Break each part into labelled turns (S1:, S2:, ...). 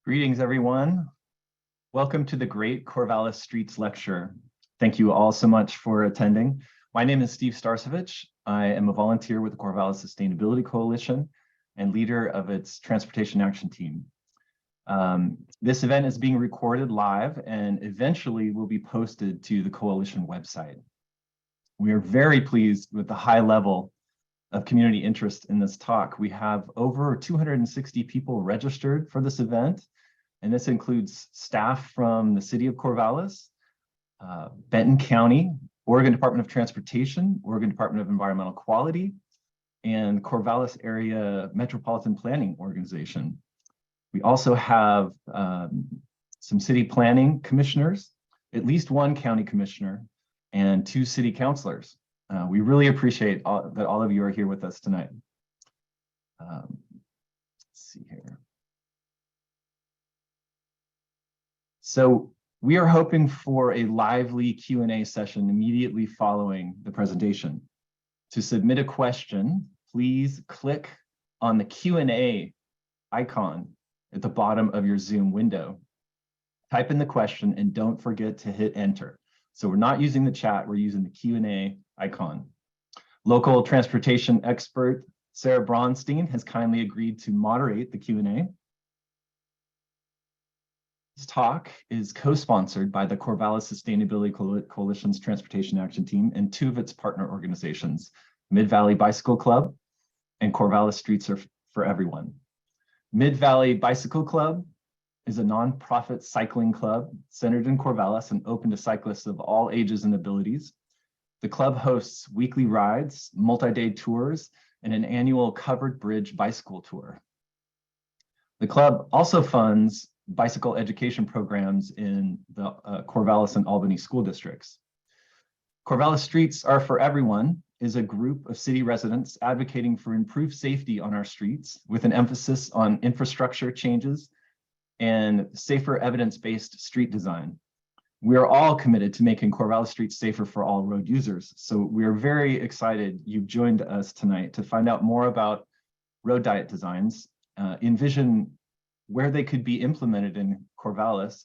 S1: Greetings, everyone. Welcome to the Great Corvallis Streets Lecture. Thank you all so much for attending. My name is Steve Starcevich. I am a volunteer with the Corvallis Sustainability Coalition and leader of its Transportation Action Team. This event is being recorded live and eventually will be posted to the Coalition website. We are very pleased with the high level of community interest in this talk. We have over 260 people registered for this event, and this includes staff from the city of Corvallis, Benton County, Oregon Department of Transportation, Oregon Department of Environmental Quality, and Corvallis Area Metropolitan Planning Organization. We also have some city planning commissioners, at least one county commissioner, and 2 city councilors. We really appreciate that all of you are here with us tonight. Let's see here. So we are hoping for a lively Q&A session immediately following the presentation. To submit a question, please click on the Q&A icon at the bottom of your Zoom window. Type in the question and don't forget to hit enter. So we're not using the chat, we're using the Q&A icon. Local transportation expert Sarah Braunstein has kindly agreed to moderate the Q&A. This talk is co-sponsored by the Corvallis Sustainability Coalition's Transportation Action Team and 2 of its partner organizations, Mid-Valley Bicycle Club and Corvallis Streets Are for Everyone. Mid-Valley Bicycle Club is a nonprofit cycling club centered in Corvallis and open to cyclists of all ages and abilities. The club hosts weekly rides, multi-day tours, and an annual covered bridge bicycle tour. The club also funds bicycle education programs in the Corvallis and Albany school districts. Corvallis Streets Are for Everyone is a group of city residents advocating for improved safety on our streets with an emphasis on infrastructure changes and safer evidence-based street design. We are all committed to making Corvallis streets safer for all road users. So we are very excited you've joined us tonight to find out more about road diet designs, envision where they could be implemented in Corvallis,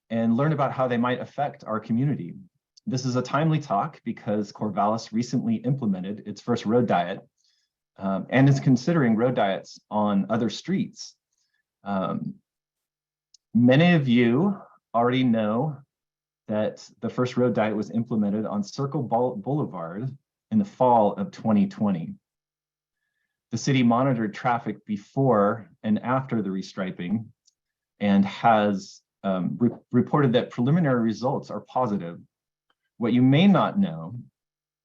S1: and learn about how they might affect our community. This is a timely talk because Corvallis recently implemented its first road diet and is considering road diets on other streets. Many of you already know that the first road diet was implemented on Circle Boulevard in the fall of 2020. The city monitored traffic before and after the restriping and has reported that preliminary results are positive. What you may not know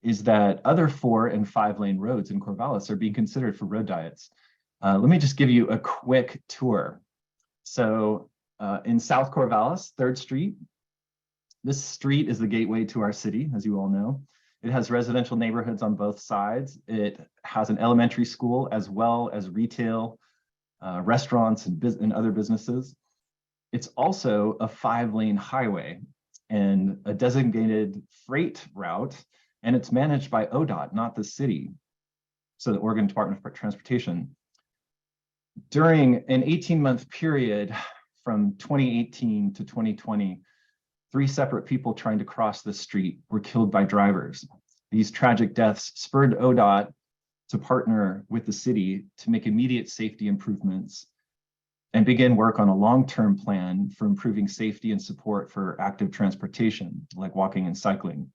S1: is that other 4- and 5-lane roads in Corvallis are being considered for road diets. Let me just give you a quick tour. So in South Corvallis, 3rd Street, this street is the gateway to our city, as you all know. It has residential neighborhoods on both sides. It has an elementary school as well as retail, restaurants and other businesses. It's also a 5-lane highway and a designated freight route, and it's managed by ODOT, not the city, so the Oregon Department of Transportation. During an 18-month period from 2018 to 2020, 3 separate people trying to cross the street were killed by drivers. These tragic deaths spurred ODOT to partner with the city to make immediate safety improvements and begin work on a long-term plan for improving safety and support for active transportation, like walking and cycling.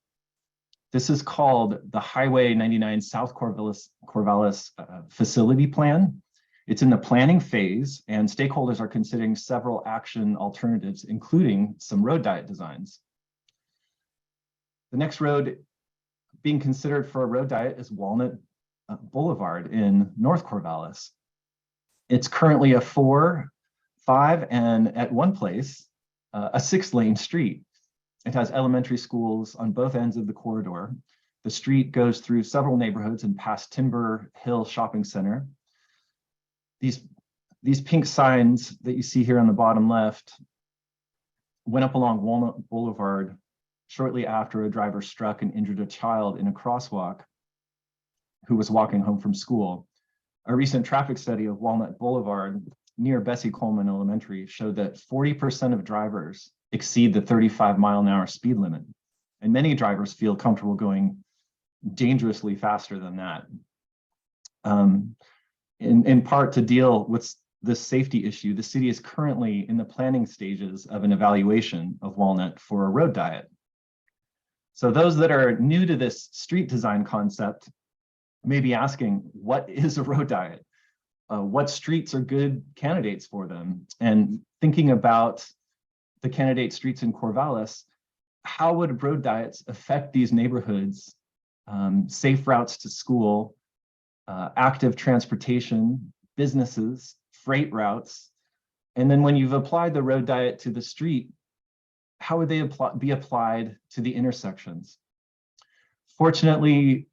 S1: This is called the Highway 99 South Corvallis Facility Plan. It's in the planning phase, and stakeholders are considering several action alternatives, including some road diet designs. The next road being considered for a road diet is Walnut Boulevard in North Corvallis. It's currently a 4, 5, and at one place, a 6-lane street. It has elementary schools on both ends of the corridor. The street goes through several neighborhoods and past Timber Hill Shopping Center. These pink signs that you see here on the bottom left went up along Walnut Boulevard shortly after a driver struck and injured a child in a crosswalk who was walking home from school. A recent traffic study of Walnut Boulevard near Bessie Coleman Elementary showed that 40% of drivers exceed the 35-mile-an-hour speed limit. And many drivers feel comfortable going dangerously faster than that. In part to deal with this safety issue, the city is currently in the planning stages of an evaluation of Walnut for a road diet. So those that are new to this street design concept may be asking, what is a road diet? What streets are good candidates for them? And thinking about the candidate streets in Corvallis, how would road diets affect these neighborhoods? Safe routes to school, active transportation, businesses, freight routes. And then when you've applied the road diet to the street, how would they be applied to the intersections? Fortunately,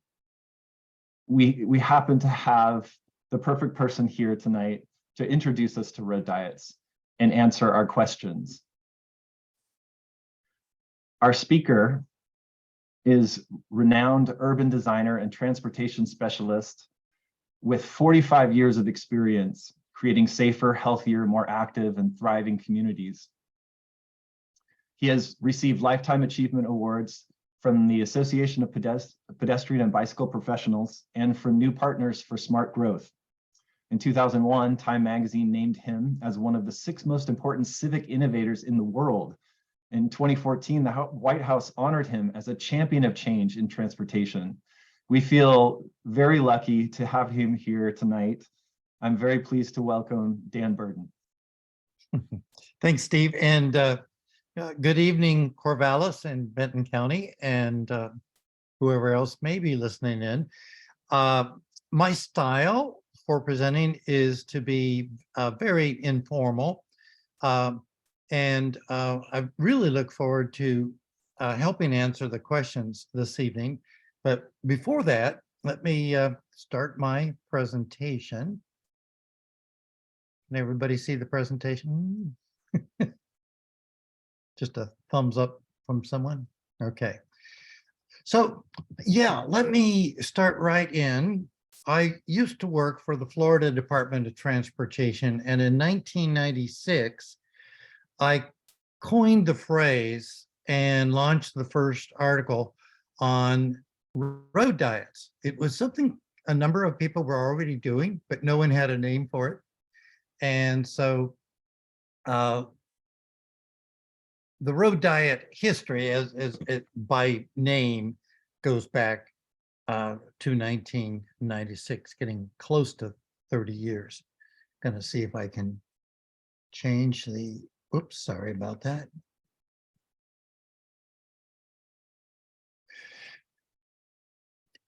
S1: we happen to have the perfect person here tonight to introduce us to road diets and answer our questions. Our speaker is renowned urban designer and transportation specialist with 45 years of experience creating safer, healthier, more active, and thriving communities. He has received Lifetime Achievement Awards from the Association of Pedestrian and Bicycle Professionals and from New Partners for Smart Growth. In 2001, Time magazine named him as one of the 6 most important civic innovators in the world. In 2014, the White House honored him as a champion of change in transportation. We feel very lucky to have him here tonight. I'm very pleased to welcome Dan Burden.
S2: Thanks, Steve. And good evening, Corvallis and Benton County, and whoever else may be listening in. My style for presenting is to be very informal. And I really look forward to helping answer the questions this evening. But before that, let me start my presentation. Can everybody see the presentation? Just a thumbs up from someone? Okay. So yeah, let me start right in. I used to work for the Florida Department of Transportation, and in 1996, I coined the phrase and launched the first article on road diets. It was something a number of people were already doing, but no one had a name for it. And so the road diet history, as it by name, goes back to 1996, getting close to 30 years. Gonna see if I can change the, oops, sorry about that.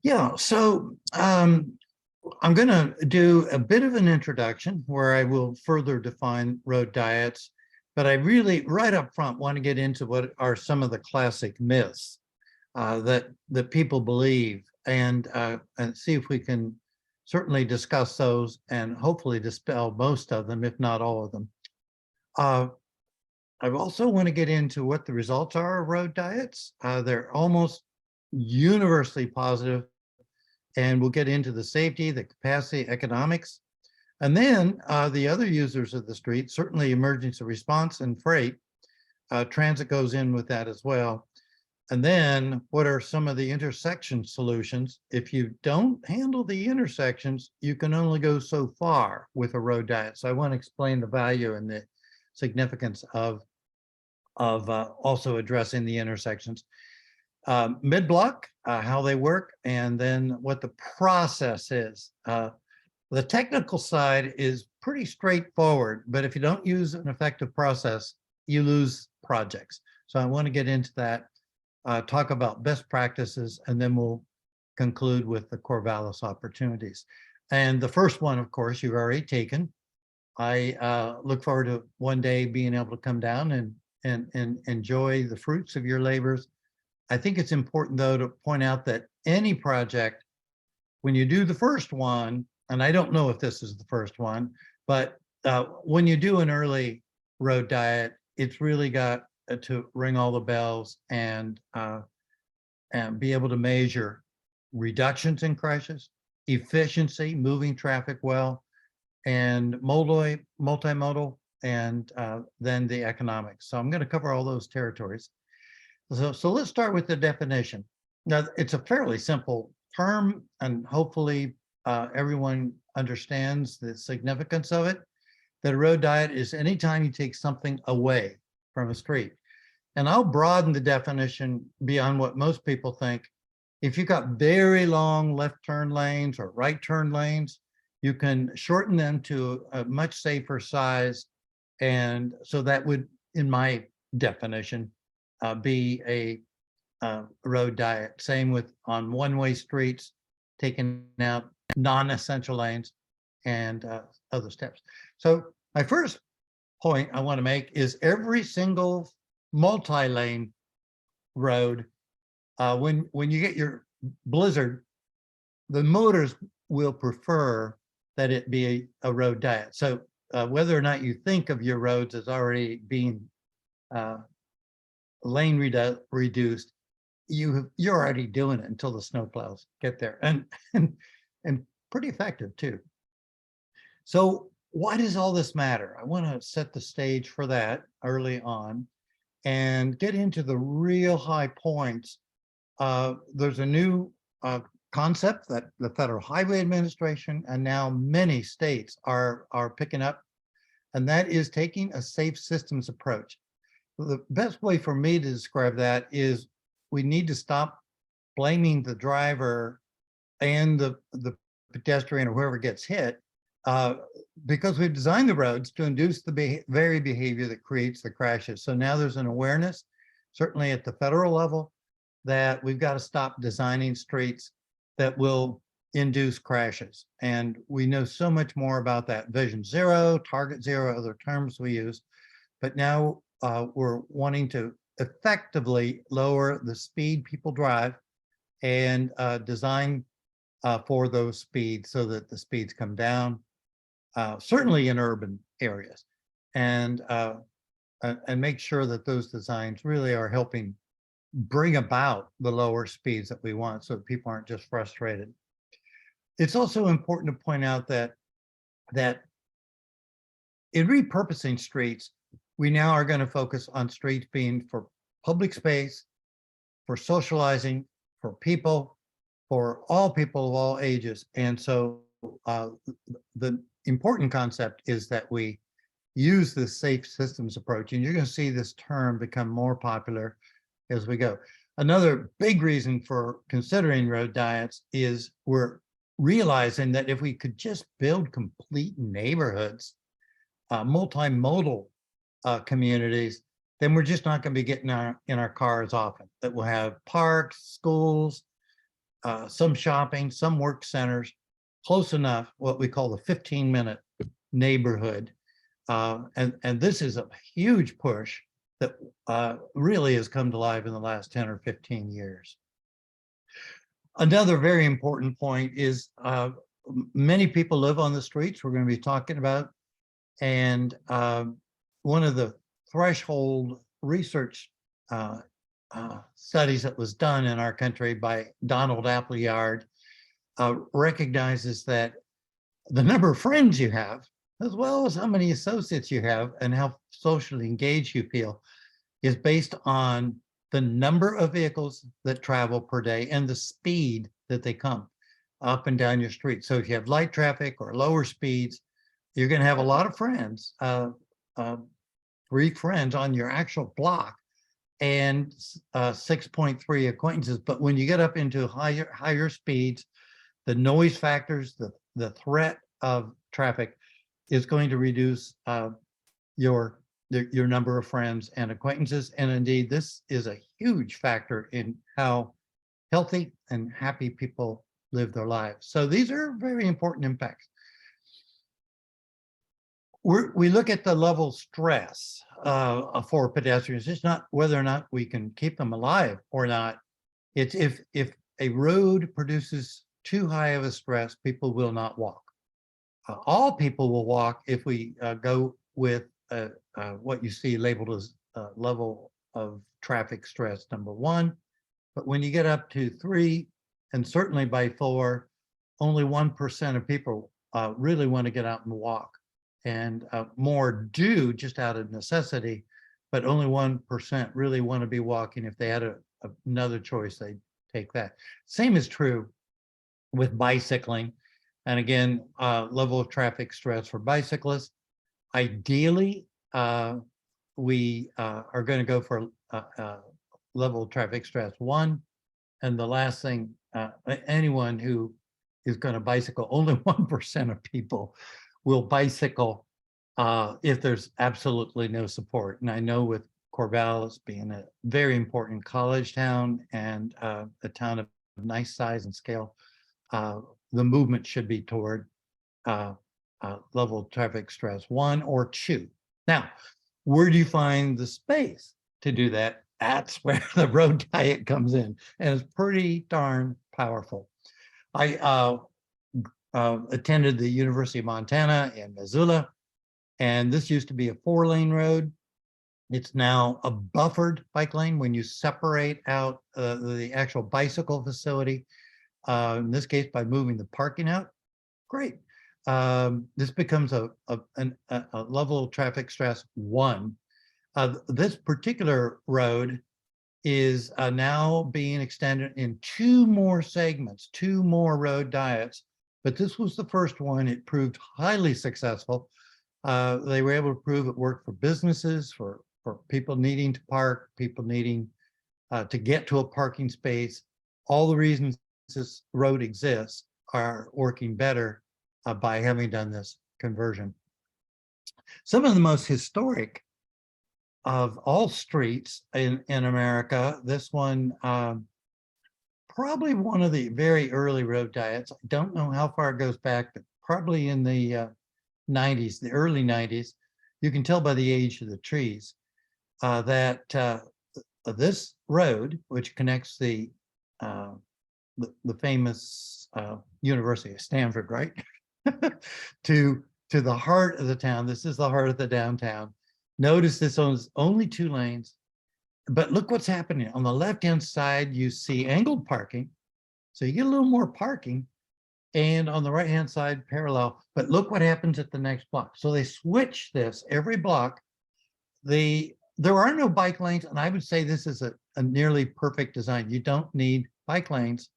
S2: Yeah, so I'm going to do a bit of an introduction where I will further define road diets, but I really, right up front, want to get into what are some of the classic myths that people believe, and see if we can certainly discuss those and hopefully dispel most of them, if not all of them. I also want to get into what the results are of road diets. They're almost universally positive, and we'll get into the safety, the capacity, economics, and then the other users of the street, certainly emergency response and freight. Transit goes in with that as well. And then what are some of the intersection solutions? If you don't handle the intersections, you can only go so far with a road diet. So I want to explain the value and the significance of also addressing the intersections. Mid-block, how they work, and then what the process is. The technical side is pretty straightforward, but if you don't use an effective process, you lose projects. So I want to get into that, talk about best practices, and then we'll conclude with the Corvallis opportunities. And the first one, of course, you've already taken. I look forward to one day being able to come down and enjoy the fruits of your labors. I think it's important, though, to point out that any project, when you do the first one, and I don't know if this is the first one, but when you do an early road diet, it's really got to ring all the bells and be able to measure reductions in crashes, efficiency, moving traffic well, and multimodal, and then the economics. So I'm going to cover all those territories. So let's start with the definition. Now, it's a fairly simple term, and hopefully everyone understands the significance of it. That a road diet is anytime you take something away from a street. And I'll broaden the definition beyond what most people think. If you've got very long left turn lanes or right turn lanes, you can shorten them to a much safer size. And so that would, in my definition, be a road diet. Same with on one-way streets, taking out non-essential lanes and other steps. So my first point I want to make is every single multi-lane road, when you get your Blizzard, the motors will prefer that it be a road diet. So whether or not you think of your roads as already being lane reduced, you're already doing it until the snowplows get there, and pretty effective too. So why does all this matter? I want to set the stage for that early on and get into the real high points. There's a new concept that the Federal Highway Administration and now many states are picking up, and that is taking a safe systems approach. The best way for me to describe that is we need to stop blaming the driver and the pedestrian or whoever gets hit, because we've designed the roads to induce the very behavior that creates the crashes. So now there's an awareness, certainly at the federal level, that we've got to stop designing streets that will induce crashes. And we know so much more about that. Vision zero, target zero, other terms we use. But now we're wanting to effectively lower the speed people drive and design for those speeds so that the speeds come down, certainly in urban areas, and make sure that those designs really are helping bring about the lower speeds that we want so that people aren't just frustrated. It's also important to point out that in repurposing streets, we now are going to focus on streets being for public space, for socializing, for people, for all people of all ages. And so the important concept is that we use the safe systems approach, and you're going to see this term become more popular as we go. Another big reason for considering road diets is we're realizing that if we could just build complete neighborhoods, multimodal communities, then we're just not going to be getting in our cars often. That we'll have parks, schools, some shopping, some work centers, close enough, what we call the 15-minute neighborhood. And this is a huge push that really has come to life in the last 10 or 15 years. Another very important point is many people live on the streets we're going to be talking about. And one of the threshold research studies that was done in our country by Donald Appleyard recognizes that the number of friends you have, as well as how many associates you have and how socially engaged you feel, is based on the number of vehicles that travel per day and the speed that they come up and down your street. So if you have light traffic or lower speeds, you're going to have a lot of friends, 3 friends on your actual block and 6.3 acquaintances. But when you get up into higher speeds, the noise factors, the threat of traffic is going to reduce your number of friends and acquaintances. And indeed, this is a huge factor in how healthy and happy people live their lives. So these are very important impacts. We look at the level of stress for pedestrians. It's not whether or not we can keep them alive or not. It's if a road produces too high of a stress, people will not walk. All people will walk if we go with what you see labeled as level of traffic stress number 1. But when you get up to 3, and certainly by 4, only 1% of people really want to get out and walk. And more do just out of necessity, but only 1% really want to be walking. If they had another choice, they'd take that. Same is true with bicycling. And again, level of traffic stress for bicyclists. Ideally, we are going to go for level of traffic stress 1. And the last thing, anyone who is going to bicycle, only 1% of people will bicycle if there's absolutely no support. And I know with Corvallis being a very important college town and a town of nice size and scale, the movement should be toward level of traffic stress 1 or 2. Now, where do you find the space to do that? That's where the road diet comes in, and it's pretty darn powerful. I attended the University of Montana in Missoula, and this used to be a 4-lane road. It's now a buffered bike lane when you separate out the actual bicycle facility, in this case by moving the parking out. Great. This becomes a level of traffic stress 1. This particular road is now being extended in 2 more segments, 2 more road diets, but this was the first one. It proved highly successful. They were able to prove it worked for businesses, for people needing to park, people needing to get to a parking space. All the reasons this road exists are working better by having done this conversion. Some of the most historic of all streets in America, this one, probably one of the very early road diets. I don't know how far it goes back, but probably in the 90s, the early 90s. You can tell by the age of the trees that this road, which connects the famous University of Stanford, right, to the heart of the town. This is the heart of the downtown. Notice this owns only 2 lanes, but look what's happening. On the left-hand side, you see angled parking. So you get a little more parking, and on the right-hand side, parallel, but look what happens at the next block. So they switch this every block. There are no bike lanes, and I would say this is a nearly perfect design. You don't need bike lanes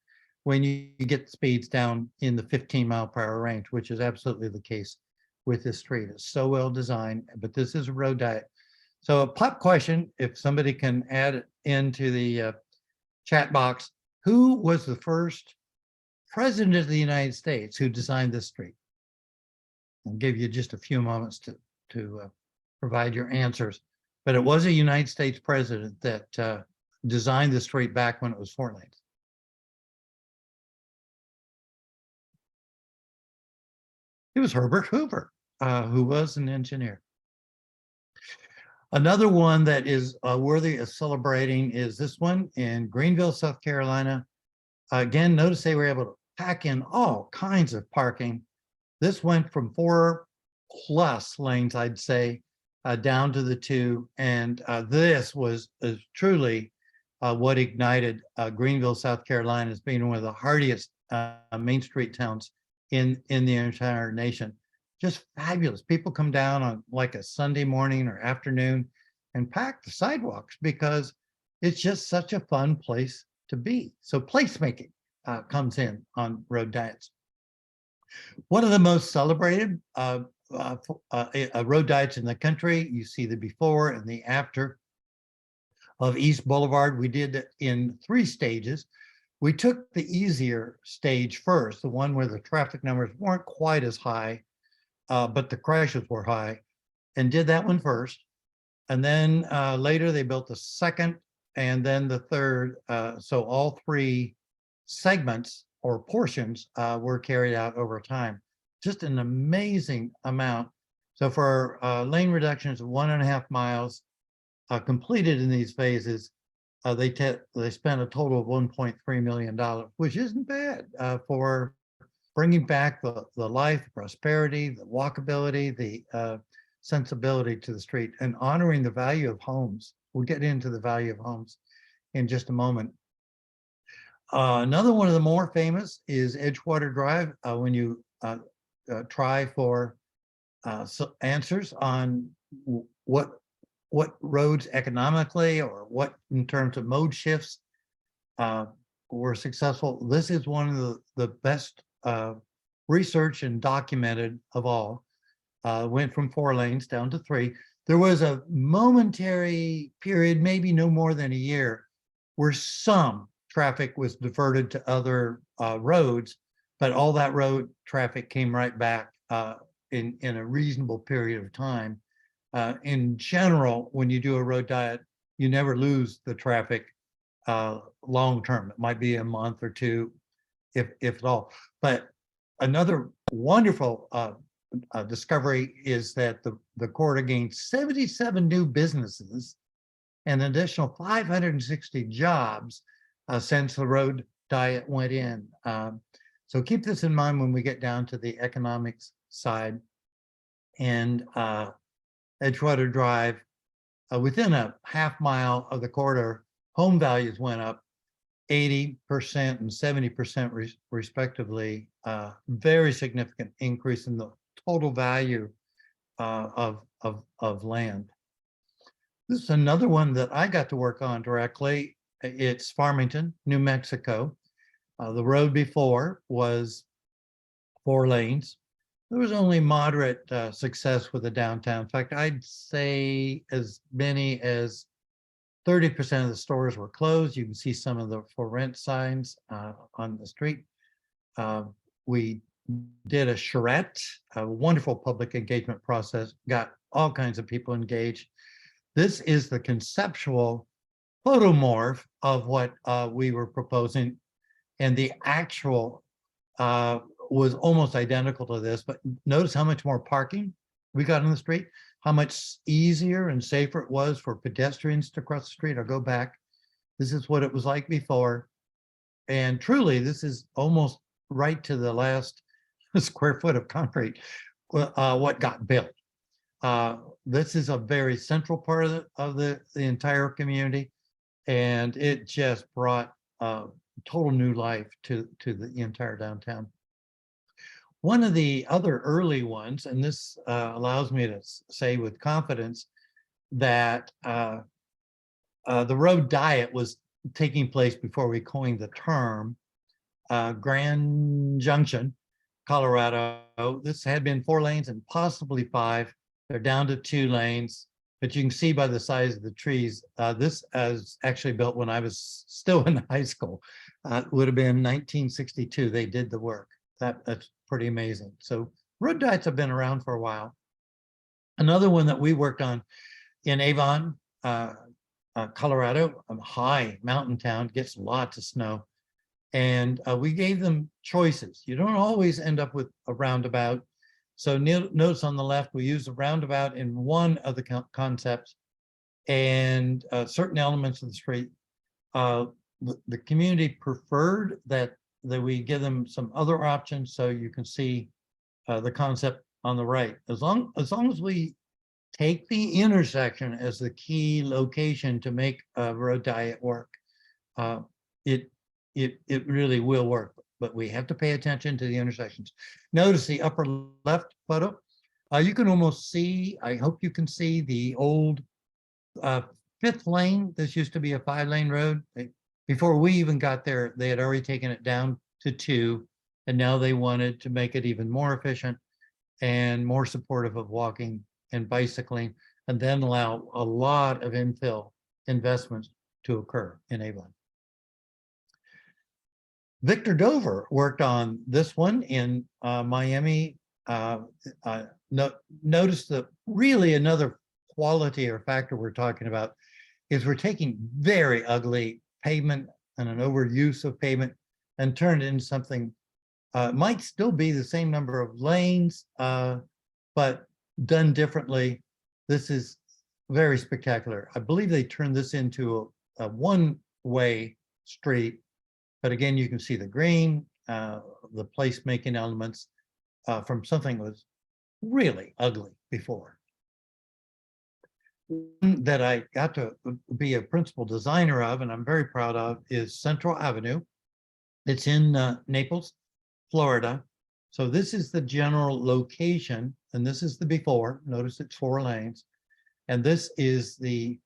S2: when you get speeds down in the 15-mile-per-hour range, which is absolutely the case with this street. It's so well designed, but this is a road diet. So a pop question, if somebody can add it into the chat box, who was the first president of the United States who designed this street? I'll give you just a few moments to provide your answers, but it was a United States president that designed the street back when it was 4 lanes. It was Herbert Hoover, who was an engineer. Another one that is worthy of celebrating is this one in Greenville, South Carolina. Again, notice they were able to pack in all kinds of parking. This went from 4+ lanes, I'd say, down to the 2. And this was truly what ignited Greenville, South Carolina as being one of the hardiest Main Street towns in the entire nation. Just fabulous. People come down on like a Sunday morning or afternoon and pack the sidewalks because it's just such a fun place to be. So placemaking comes in on road diets. One of the most celebrated road diets in the country, you see the before and the after of East Boulevard. We did it in 3 stages. We took the easier stage first, the one where the traffic numbers weren't quite as high, but the crashes were high, and did that one first. And then later they built the second and then the third. So all 3 segments or portions were carried out over time. Just an amazing amount. So for lane reductions of 1.5 miles completed in these phases, they spent a total of $1.3 million, which isn't bad for bringing back the life, prosperity, the walkability, the sensibility to the street, and honoring the value of homes. We'll get into the value of homes in just a moment. Another one of the more famous is Edgewater Drive. When you try for answers on what roads economically or what in terms of mode shifts were successful. This is one of the best research and documented of all. Went from 4 lanes down to 3. There was a momentary period, maybe no more than a year, where some traffic was diverted to other roads, but all that road traffic came right back in a reasonable period of time. In general, when you do a road diet, you never lose the traffic long term. It might be a month or 2, if at all. But another wonderful discovery is that the corridor gained 77 new businesses and an additional 560 jobs since the road diet went in. So keep this in mind when we get down to the economics side. And Edgewater Drive, within a half mile of the corridor, home values went up 80% and 70% respectively. Very significant increase in the total value of land. This is another one that I got to work on directly. It's Farmington, New Mexico. The road before was 4 lanes. There was only moderate success with the downtown. In fact, I'd say as many as 30% of the stores were closed. You can see some of the for rent signs on the street. We did a charrette, a wonderful public engagement process, got all kinds of people engaged. This is the conceptual photomorph of what we were proposing, and the actual was almost identical to this, but notice how much more parking we got on the street, how much easier and safer it was for pedestrians to cross the street. I'll go back. This is what it was like before. And truly, this is almost right to the last square foot of concrete, what got built. This is a very central part of the entire community, and it just brought total new life to the entire downtown. One of the other early ones, and this allows me to say with confidence that the road diet was taking place before we coined the term. Grand Junction, Colorado. This had been 4 lanes and possibly 5. They're down to 2 lanes, but you can see by the size of the trees, this is actually built when I was still in high school. It would have been 1962. They did the work. That's pretty amazing. So road diets have been around for a while. Another one that we worked on in Avon, Colorado, a high mountain town, gets lots of snow. And we gave them choices. You don't always end up with a roundabout. So notice on the left, we use a roundabout in one of the concepts, and certain elements of the street. The community preferred that we give them some other options, so you can see the concept on the right. As long as we take the intersection as the key location to make a road diet work, it really will work. But we have to pay attention to the intersections. Notice the upper left photo. You can almost see, I hope you can see the old 5th lane. This used to be a 5-lane road. Before we even got there, they had already taken it down to 2, and now they wanted to make it even more efficient and more supportive of walking and bicycling, and then allow a lot of infill investments to occur in Avon. Victor Dover worked on this one in Miami. Notice that really another quality or factor we're talking about is we're taking very ugly pavement and an overuse of pavement and turn it into something, might still be the same number of lanes, but done differently. This is very spectacular. I believe they turned this into a one-way street, but again, you can see the green, the place-making elements from something that was really ugly before. One that I got to be a principal designer of, and I'm very proud of, is Central Avenue. It's in Naples, Florida. So this is the general location, and this is the before. Notice it's 4 lanes. And this is the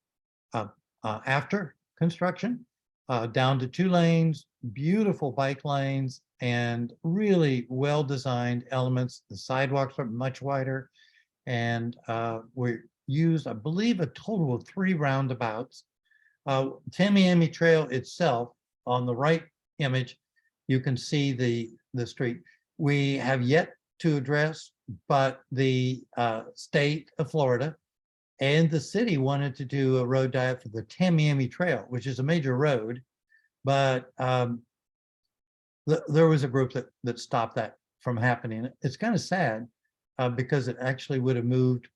S2: after construction, down to 2 lanes, beautiful bike lanes, and really well-designed elements. The sidewalks are much wider, and we used, I believe, a total of 3 roundabouts. Tamiami Trail itself, on the right image, you can see the street. We have yet to address, but the state of Florida and the city wanted to do a road diet for the Tamiami Trail, which is a major road, but there was a group that stopped that from happening. It's kind of sad because it actually would have moved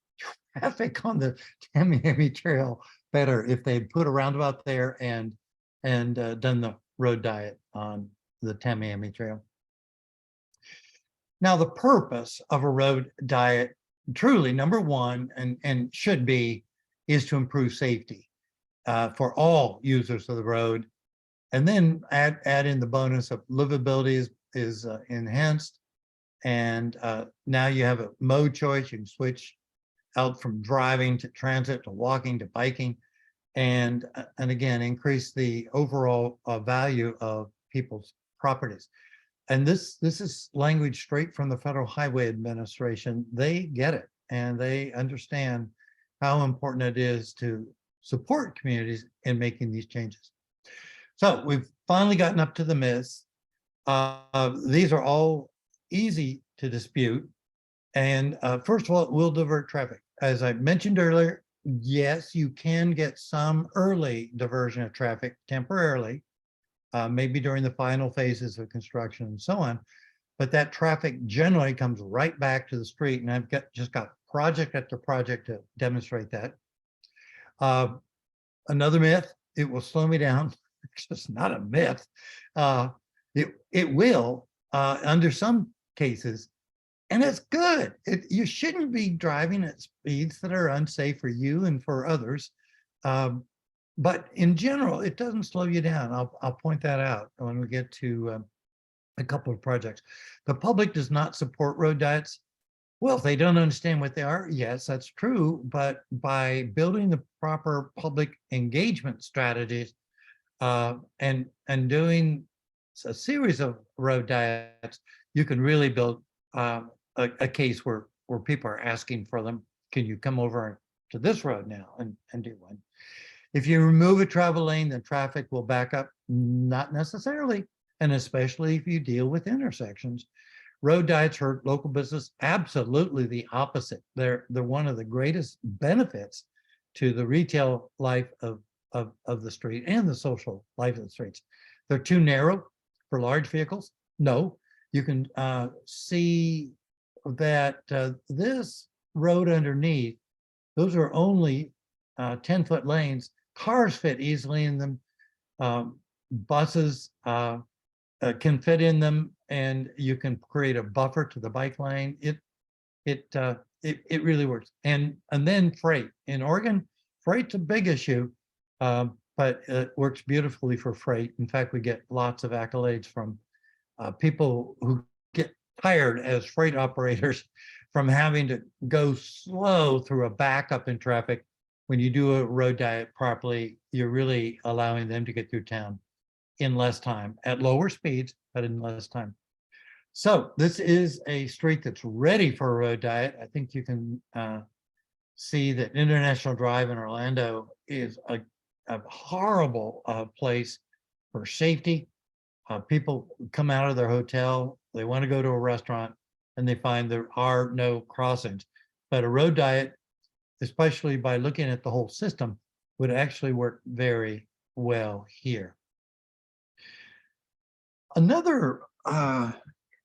S2: traffic on the Tamiami Trail better if they put a roundabout there and done the road diet on the Tamiami Trail. Now, the purpose of a road diet, truly, number one, and should be, is to improve safety for all users of the road. And then add in the bonus of livability is enhanced. And now you have a mode choice. You can switch out from driving to transit to walking to biking, and again, increase the overall value of people's properties. And this is language straight from the Federal Highway Administration. They get it, and they understand how important it is to support communities in making these changes. So we've finally gotten up to the myths. These are all easy to dispute. And first of all, it will divert traffic. As I mentioned earlier, yes, you can get some early diversion of traffic temporarily, maybe during the final phases of construction and so on. But that traffic generally comes right back to the street. And I've just got project after project to demonstrate that. Another myth, it will slow me down. It's just not a myth. It will under some cases, and it's good. You shouldn't be driving at speeds that are unsafe for you and for others. But in general, it doesn't slow you down. I'll point that out when we get to a couple of projects. The public does not support road diets. Well, if they don't understand what they are, yes, that's true. But by building the proper public engagement strategies and doing a series of road diets, you can really build a case where people are asking for them. Can you come over to this road now and do one? If you remove a travel lane, then traffic will back up. Not necessarily, and especially if you deal with intersections. Road diets hurt local business. Absolutely the opposite. They're one of the greatest benefits to the retail life of the street and the social life of the streets. They're too narrow for large vehicles. No, you can see that this road underneath, those are only 10-foot lanes. Cars fit easily in them. Buses can fit in them, and you can create a buffer to the bike lane. It really works. And then freight. In Oregon, freight's a big issue, but it works beautifully for freight. In fact, we get lots of accolades from people who get tired as freight operators from having to go slow through a backup in traffic. When you do a road diet properly, you're really allowing them to get through town in less time, at lower speeds, but in less time. So this is a street that's ready for a road diet. I think you can see that International Drive in Orlando is a horrible place for safety. People come out of their hotel, they want to go to a restaurant, and they find there are no crossings. But a road diet, especially by looking at the whole system, would actually work very well here. Another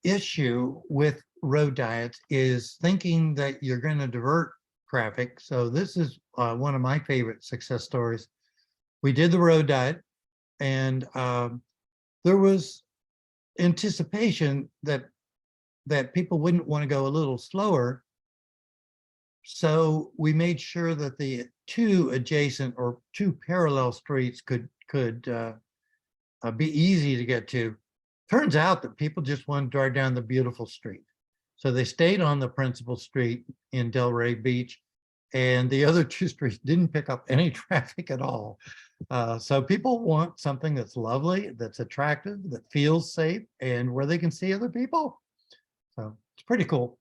S2: issue with road diets is thinking that you're going to divert traffic. So this is one of my favorite success stories. We did the road diet, and there was anticipation that people wouldn't want to go a little slower. So we made sure that the 2 adjacent or 2 parallel streets could be easy to get to. Turns out that people just want to drive down the beautiful street. So they stayed on the principal street in Delray Beach, and the other two streets didn't pick up any traffic at all. So people want something that's lovely, that's attractive, that feels safe, and where they can see other people. So it's pretty cool.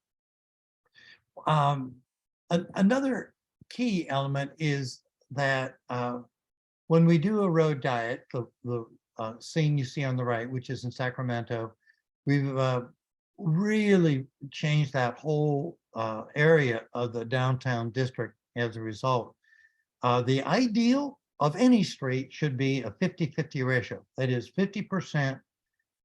S2: Another key element is that when we do a road diet, the scene you see on the right, which is in Sacramento, we've really changed that whole area of the downtown district as a result. The ideal of any street should be a 50-50 ratio. That is 50%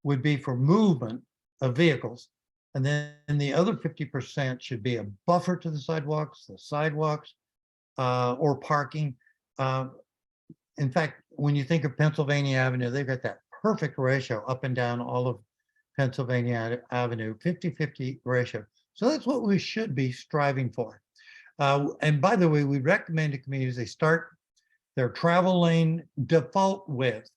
S2: would be for movement of vehicles. And then the other 50% should be a buffer to the sidewalks, or parking. In fact, when you think of Pennsylvania Avenue, they've got that perfect ratio up and down all of Pennsylvania Avenue, 50-50 ratio. So that's what we should be striving for. And by the way, we recommend to communities they start their travel lane default width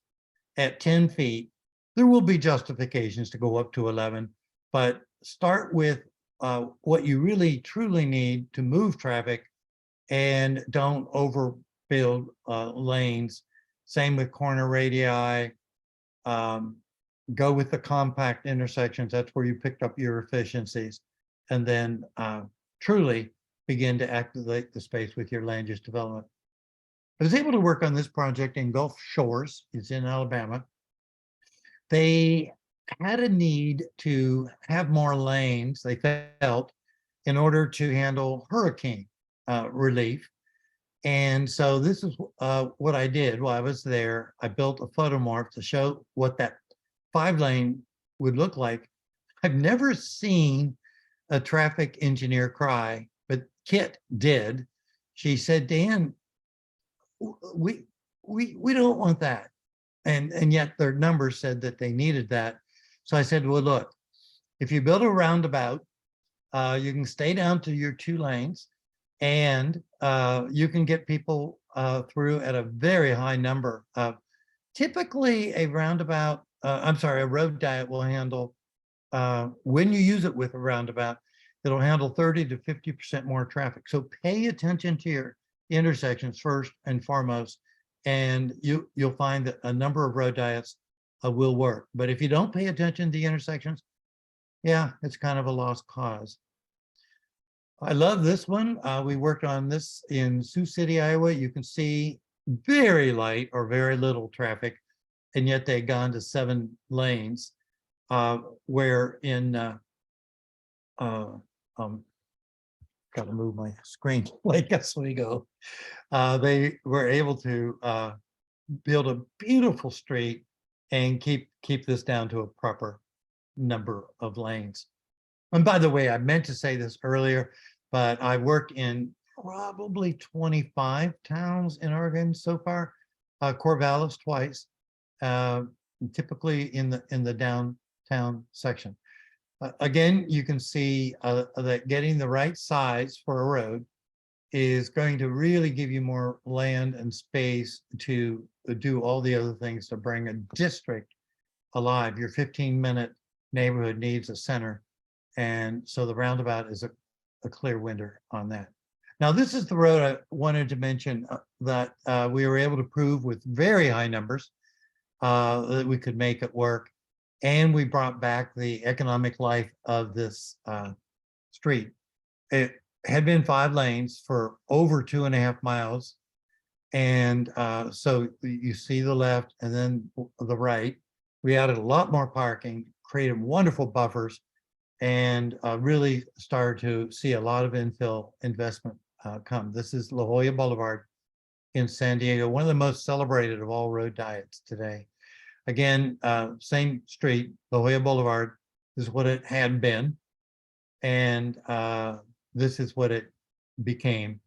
S2: at 10 feet. There will be justifications to go up to 11, but start with what you really truly need to move traffic, and don't overbuild lanes. Same with corner radii. Go with the compact intersections. That's where you picked up your efficiencies, and then truly begin to activate the space with your land use development. I was able to work on this project in Gulf Shores. It's in Alabama. They had a need to have more lanes, they felt, in order to handle hurricane relief. And so this is what I did while I was there. I built a photomorph to show what that 5-lane would look like. I've never seen a traffic engineer cry, but Kit did. She said, Dan, we don't want that. And yet their numbers said that they needed that. So I said, well, look, if you build a roundabout, you can stay down to your 2 lanes, and you can get people through at a very high number. Typically a roundabout, a road diet will handle, when you use it with a roundabout, it'll handle 30 to 50% more traffic. So pay attention to your intersections first and foremost, and you'll find that a number of road diets will work. But if you don't pay attention to the intersections, yeah, it's kind of a lost cause. I love this one. We worked on this in Sioux City, Iowa. You can see very light or very little traffic, and yet they'd gone to 7 lanes, where in, got to move my screen like as we go. They were able to build a beautiful street and keep this down to a proper number of lanes. And by the way, I meant to say this earlier, but I worked in probably 25 towns in Oregon so far. Corvallis twice, typically in the downtown section. Again, you can see that getting the right size for a road is going to really give you more land and space to do all the other things to bring a district alive. Your 15-minute neighborhood needs a center. And so the roundabout is a clear winner on that. Now, this is the road I wanted to mention that we were able to prove with very high numbers that we could make it work. And we brought back the economic life of this street. It had been 5 lanes for over 2.5 miles. And so you see the left and then the right. We added a lot more parking, created wonderful buffers, and really started to see a lot of infill investment come. This is La Jolla Boulevard in San Diego, one of the most celebrated of all road diets today. Again, same street, La Jolla Boulevard is what it had been. And this is what it became.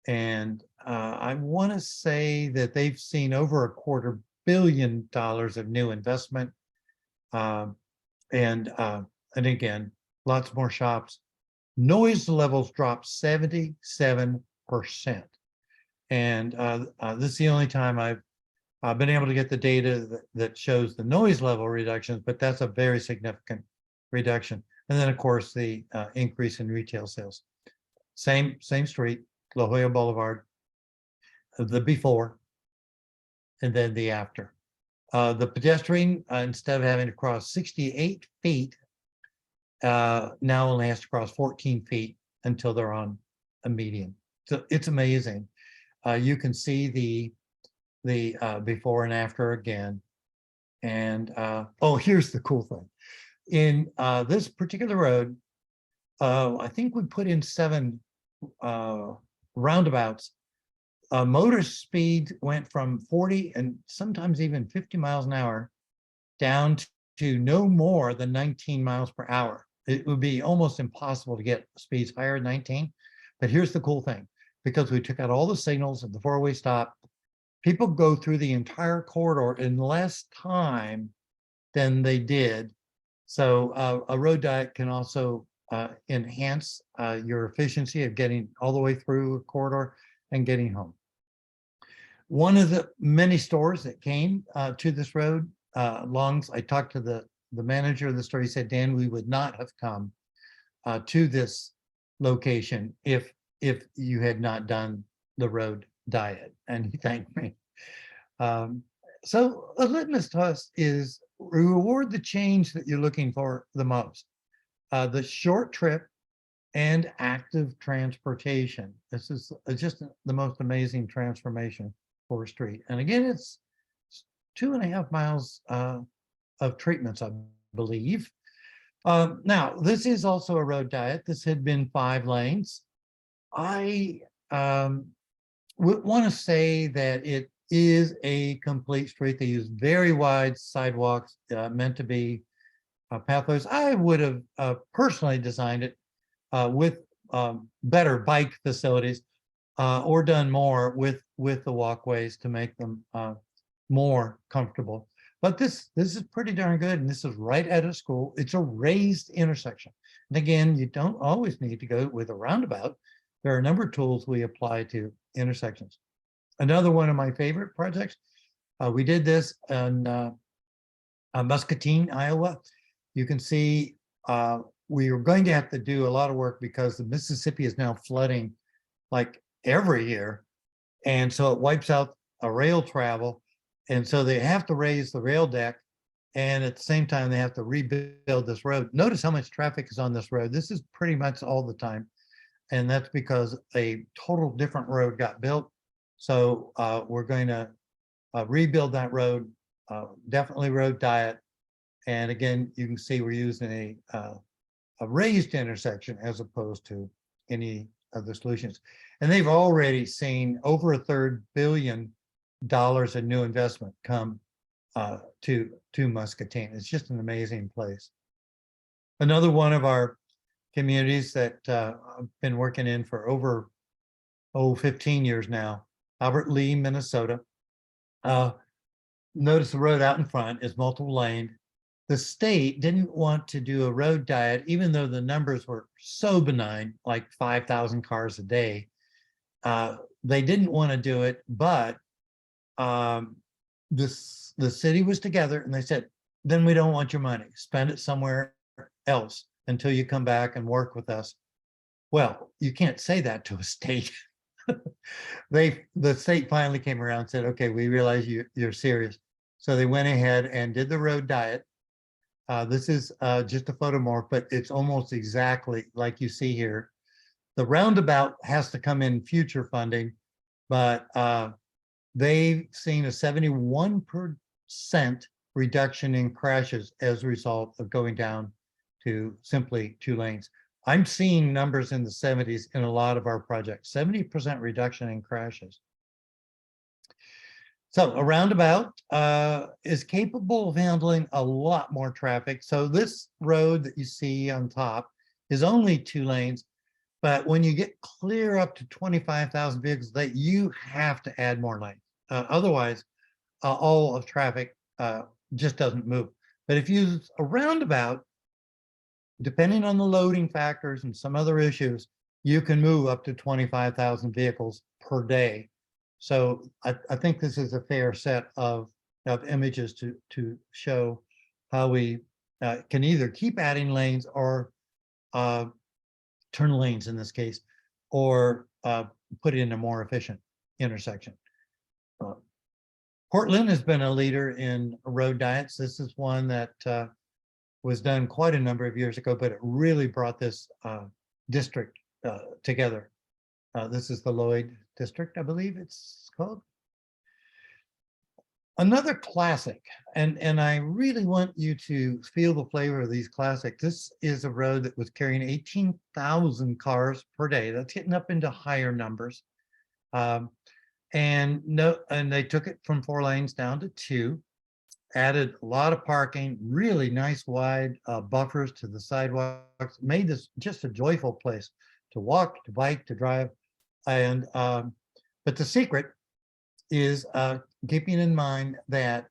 S2: And I want to say that they've seen over $250 million of new investment. And again, lots more shops. Noise levels dropped 77%. And this is the only time I've been able to get the data that shows the noise level reductions, but that's a very significant reduction. And then, of course, the increase in retail sales. Same street, La Jolla Boulevard, the before, and then the after. The pedestrian, instead of having to cross 68 feet, now only has to cross 14 feet until they're on a median. So it's amazing. You can see the before and after again. And oh, here's the cool thing. In this particular road, I think we put in 7 roundabouts. Motor speed went from 40 and sometimes even 50 miles an hour down to no more than 19 miles per hour. It would be almost impossible to get speeds higher than 19. But here's the cool thing, because we took out all the signals and the 4-way stop, people go through the entire corridor in less time than they did. So a road diet can also enhance your efficiency of getting all the way through a corridor and getting home. One of the many stores that came to this road, Longs, I talked to the manager of the store. He said, Dan, we would not have come to this location if you had not done the road diet. And he thanked me. So a litmus test is reward the change that you're looking for the most. The short trip and active transportation. This is just the most amazing transformation for a street. And again, it's 2.5 miles of treatments, I believe. Now, this is also a road diet. This had been 5 lanes. I would want to say that it is a complete street. They use very wide sidewalks meant to be pathways. I would have personally designed it with better bike facilities or done more with the walkways to make them more comfortable. But this is pretty darn good, and this is right at a school. It's a raised intersection. And again, you don't always need to go with a roundabout. There are a number of tools we apply to intersections. Another one of my favorite projects, we did this in Muscatine, Iowa. You can see we are going to have to do a lot of work because the Mississippi is now flooding like every year. And so it wipes out a rail travel. And so they have to raise the rail deck. And at the same time, they have to rebuild this road. Notice how much traffic is on this road. This is pretty much all the time. And that's because a total different road got built. So we're going to rebuild that road, definitely road diet. And again, you can see we're using a raised intersection as opposed to any of the solutions. And they've already seen over $1/3 billion in new investment come to Muscatine. It's just an amazing place. Another one of our communities that I've been working in for over 15 years now, Albert Lee, Minnesota. Notice the road out in front is multiple lane. The state didn't want to do a road diet, even though the numbers were so benign, like 5,000 cars a day. They didn't want to do it, but the city was together and they said, then we don't want your money. Spend it somewhere else until you come back and work with us. Well, you can't say that to a state. The state finally came around and said, okay, we realize you're serious. So they went ahead and did the road diet. This is just a photomorph, but it's almost exactly like you see here. The roundabout has to come in future funding, but they've seen a 71% reduction in crashes as a result of going down to simply 2 lanes. I'm seeing numbers in the 70s in a lot of our projects, 70% reduction in crashes. So a roundabout is capable of handling a lot more traffic. So this road that you see on top is only 2 lanes, but when you get clear up to 25,000 vehicles, that you have to add more lanes. Otherwise, all of traffic just doesn't move. But if you use a roundabout, depending on the loading factors and some other issues, you can move up to 25,000 vehicles per day. So I think this is a fair set of images to show how we can either keep adding lanes or turn lanes in this case, or put in a more efficient intersection. Portland has been a leader in road diets. This is one that was done quite a number of years ago, but it really brought this district together. This is the Lloyd district, I believe it's called. Another classic, and I really want you to feel the flavor of these classics. This is a road that was carrying 18,000 cars per day. That's getting up into higher numbers. And they took it from 4 lanes down to 2, added a lot of parking, really nice wide buffers to the sidewalks, made this just a joyful place to walk, to bike, to drive. And but the secret is keeping in mind that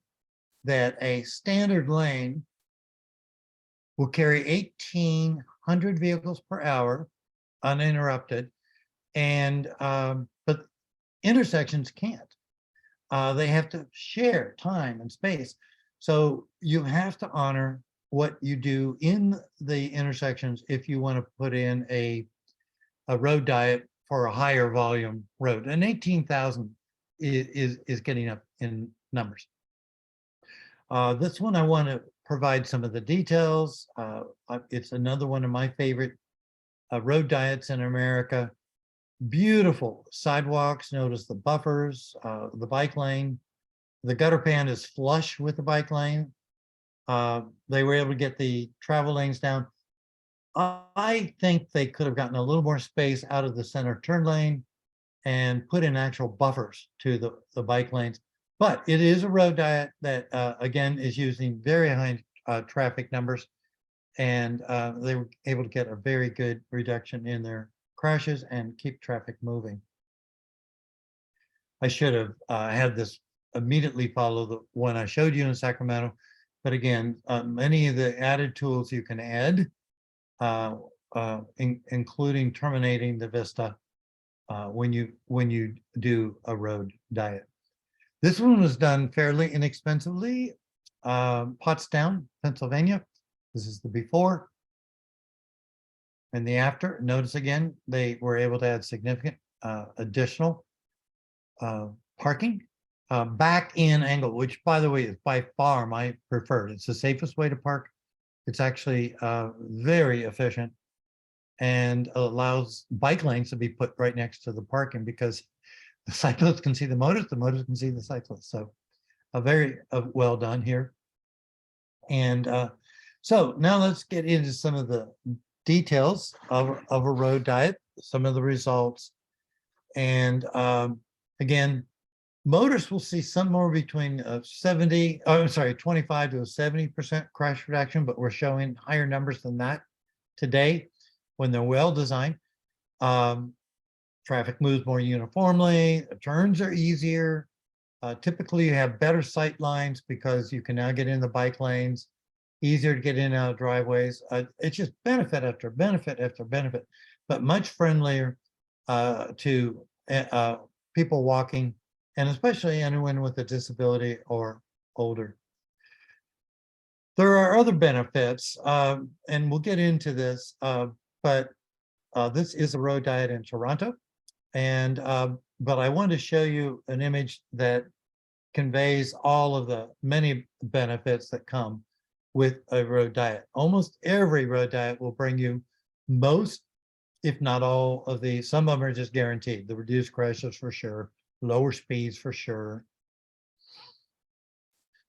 S2: a standard lane will carry 1,800 vehicles per hour uninterrupted, and but intersections can't. They have to share time and space. So you have to honor what you do in the intersections if you want to put in a road diet for a higher volume road. And 18,000 is getting up in numbers. This one I want to provide some of the details. It's another one of my favorite road diets in America. Beautiful sidewalks. Notice the buffers, the bike lane. The gutter pan is flush with the bike lane. They were able to get the travel lanes down. I think they could have gotten a little more space out of the center turn lane and put in actual buffers to the bike lanes. But it is a road diet that, again, is using very high traffic numbers. And they were able to get a very good reduction in their crashes and keep traffic moving. I should have had this immediately follow the one I showed you in Sacramento. But again, many of the added tools you can add, including terminating the vista when you do a road diet. This one was done fairly inexpensively. Pottstown, Pennsylvania. This is the before and the after. Notice again, they were able to add significant additional parking back in angle, which by the way is by far my preferred. It's the safest way to park. It's actually very efficient and allows bike lanes to be put right next to the parking because the cyclists can see the motors can see the cyclists. So very well done here. And so now let's get into some of the details of a road diet, some of the results. And again, motorists will see somewhere between 25 to 70% crash reduction, but we're showing higher numbers than that today when they're well designed. Traffic moves more uniformly, turns are easier. Typically you have better sight lines because you can now get in the bike lanes, easier to get in and out of driveways. It's just benefit after benefit after benefit, but much friendlier to people walking, and especially anyone with a disability or older. There are other benefits, and we'll get into this, but this is a road diet in Toronto. And but I want to show you an image that conveys all of the many benefits that come with a road diet. Almost every road diet will bring you most, if not all, of these. Some of them are just guaranteed. The reduced crashes for sure, lower speeds for sure.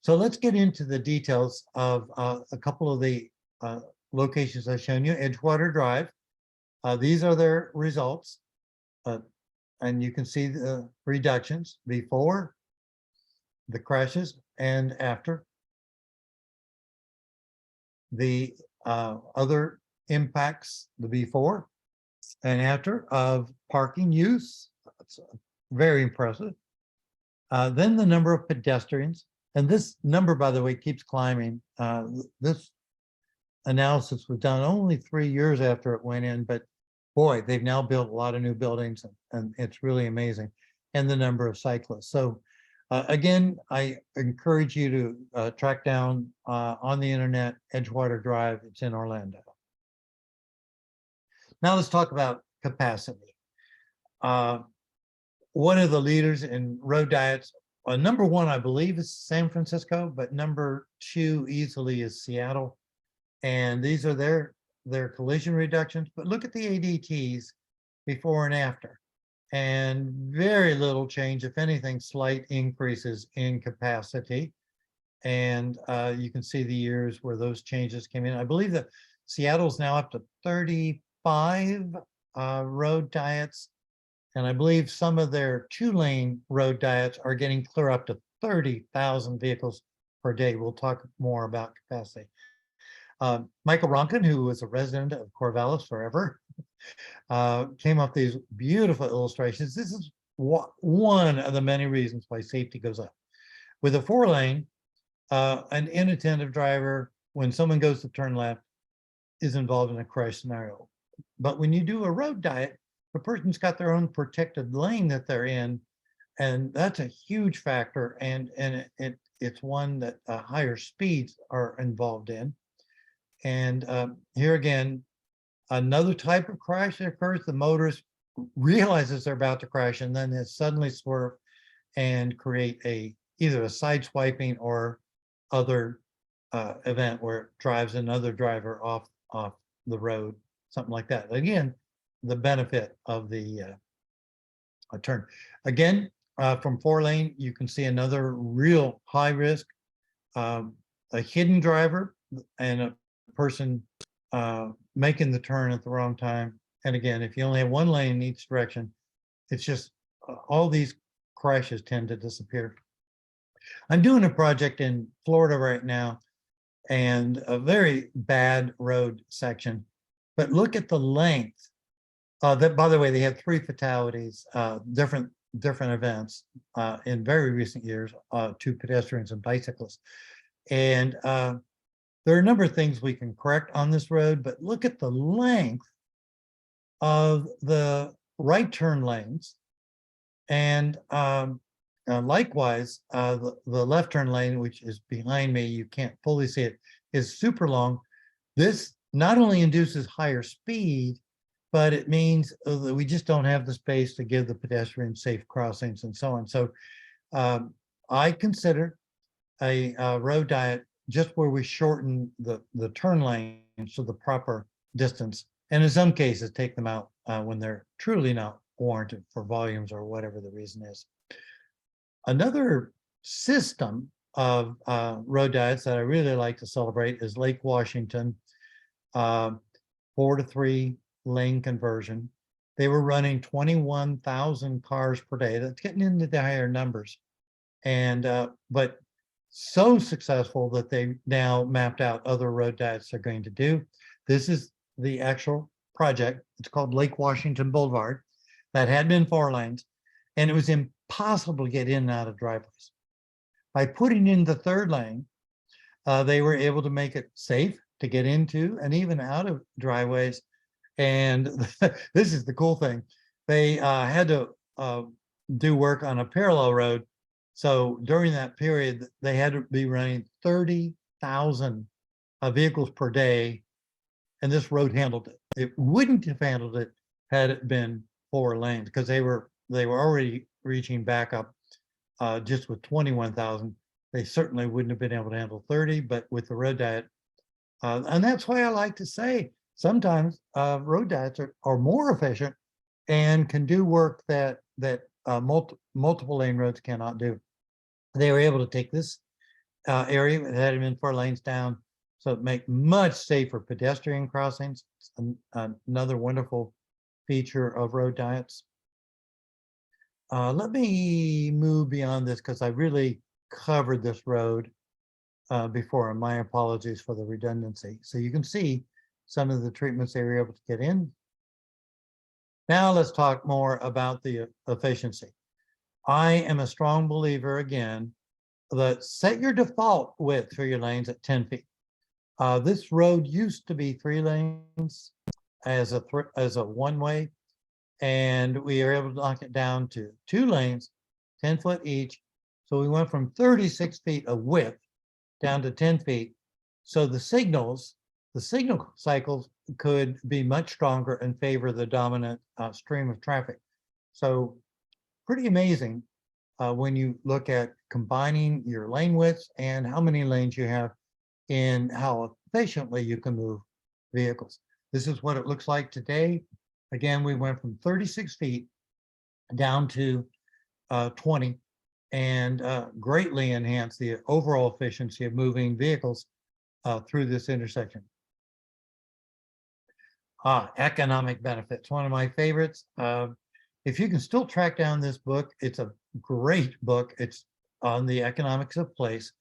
S2: So let's get into the details of a couple of the locations I've shown you. Edgewater Drive. These are their results. And you can see the reductions before the crashes and after. The other impacts, the before and after of parking use. That's very impressive. Then the number of pedestrians. And this number, by the way, keeps climbing. This analysis was done only 3 years after it went in, but boy, they've now built a lot of new buildings and it's really amazing. And the number of cyclists. So again, I encourage you to track down on the internet Edgewater Drive. It's in Orlando. Now let's talk about capacity. One of the leaders in road diets, number one, I believe, is San Francisco, but number two easily is Seattle. And these are their collision reductions. But look at the ADTs before and after. And very little change, if anything, slight increases in capacity. And you can see the years where those changes came in. I believe that Seattle's now up to 35 road diets. And I believe some of their 2-lane road diets are getting clear up to 30,000 vehicles per day. We'll talk more about capacity. Michael Ronkin, who was a resident of Corvallis forever, came up with these beautiful illustrations. This is one of the many reasons why safety goes up. With a 4-lane, an inattentive driver, when someone goes to turn left, is involved in a crash scenario. But when you do a road diet, the person's got their own protected lane that they're in, and that's a huge factor, and it's one that higher speeds are involved in. And here again, another type of crash that occurs, the motorist realizes they're about to crash and then they suddenly swerve and create either a side swiping or other event where it drives another driver off the road, something like that. Again, the benefit of the turn. Again, from 4-lane, you can see another real high risk, a hidden driver and a person making the turn at the wrong time. And again, if you only have 1 lane in each direction, it's just all these crashes tend to disappear. I'm doing a project in Florida right now, and a very bad road section. But look at the length. That, by the way, they had 3 fatalities, different events in very recent years, 2 pedestrians and bicyclists. And there are a number of things we can correct on this road, but look at the length of the right turn lanes. And likewise, the left turn lane, which is behind me, you can't fully see it, is super long. This not only induces higher speed, but it means that we just don't have the space to give the pedestrians safe crossings and so on. So I consider a road diet just where we shorten the turn lane to the proper distance, and in some cases take them out when they're truly not warranted for volumes or whatever the reason is. Another system of road diets that I really like to celebrate is Lake Washington, 4-to-3 lane conversion. They were running 21,000 cars per day. That's getting into the higher numbers, and but so successful that they now mapped out other road diets they're going to do. This is the actual project. It's called Lake Washington Boulevard. That had been 4 lanes, and it was impossible to get in and out of driveways. By putting in the 3rd lane, they were able to make it safe to get into and even out of driveways. And this is the cool thing. They had to do work on a parallel road. So during that period, they had to be running 30,000 vehicles per day, and this road handled it. It wouldn't have handled it had it been 4 lanes, because they were already reaching back up just with 21,000. They certainly wouldn't have been able to handle 30, but with the road diet, and that's why I like to say sometimes road diets are more efficient and can do work that multiple lane roads cannot do. They were able to take this area that had been 4 lanes down, so it make much safer pedestrian crossings. It's another wonderful feature of road diets. Let me move beyond this because I really covered this road before, and my apologies for the redundancy. So you can see some of the treatments they were able to get in. Now let's talk more about the efficiency. I am a strong believer, again, that set your default width for your lanes at 10 feet. This road used to be 3 lanes as a one-way, and we were able to knock it down to 2 lanes, 10 foot each. So we went from 36 feet of width down to 10 feet. So the signals the signal cycles could be much stronger and favor the dominant stream of traffic. So pretty amazing when you look at combining your lane widths and how many lanes you have and how efficiently you can move vehicles. This is what it looks like today. Again, we went from 36 feet down to 20 and greatly enhanced the overall efficiency of moving vehicles through this intersection. Economic benefits, one of my favorites. If you can still track down this book, it's a great book. It's on the economics of place.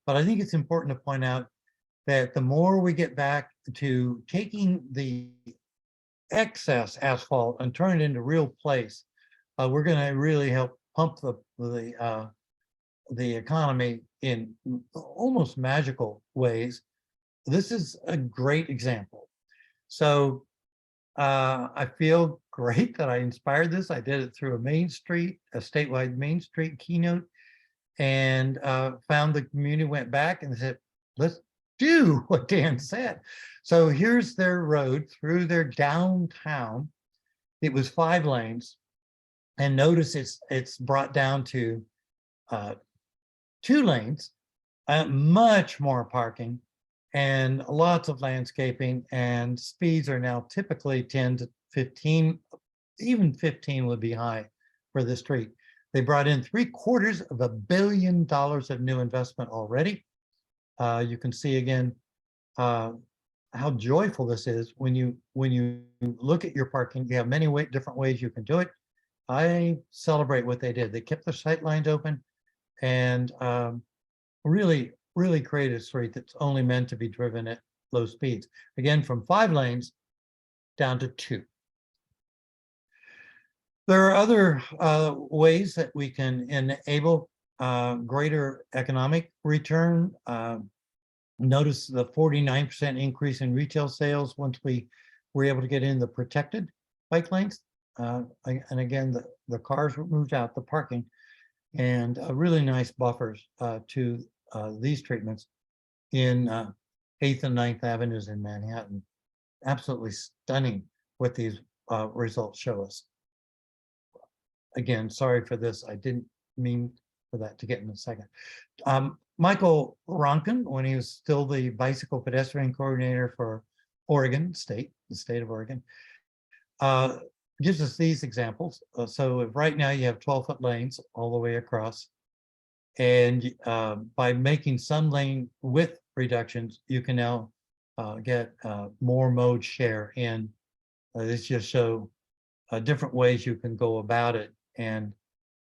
S2: But I think it's important to point out that the more we get back to taking the excess asphalt and turn it into real place, we're going to really help pump the economy in almost magical ways. This is a great example. So I feel great that I inspired this. I did it through a statewide Main Street keynote, and found the community went back and said, let's do what Dan said. So here's their road through their downtown. It was 5 lanes. And notice it's brought down to 2 lanes, much more parking, and lots of landscaping, and speeds are now typically 10 to 15, even 15 would be high for the street. They brought in $750 million of new investment already. You can see again how joyful this is when you look at your parking. You have many different ways you can do it. I celebrate what they did. They kept their sight lines open and really created a street that's only meant to be driven at low speeds. Again, from 5 lanes down to 2. There are other ways that we can enable greater economic return. Notice the 49% increase in retail sales once we were able to get in the protected bike lanes. And again, the cars were moved out, the parking, and really nice buffers to these treatments in 8th and 9th Avenues in Manhattan. Absolutely stunning what these results show us. Again, sorry for this. I didn't mean for that to get in a second. Michael Ronkin, when he was still the bicycle pedestrian coordinator for Oregon State, the state of Oregon, gives us these examples. So right now you have 12-foot lanes all the way across. And by making some lane width reductions, you can now get more mode share in. This just show different ways you can go about it. And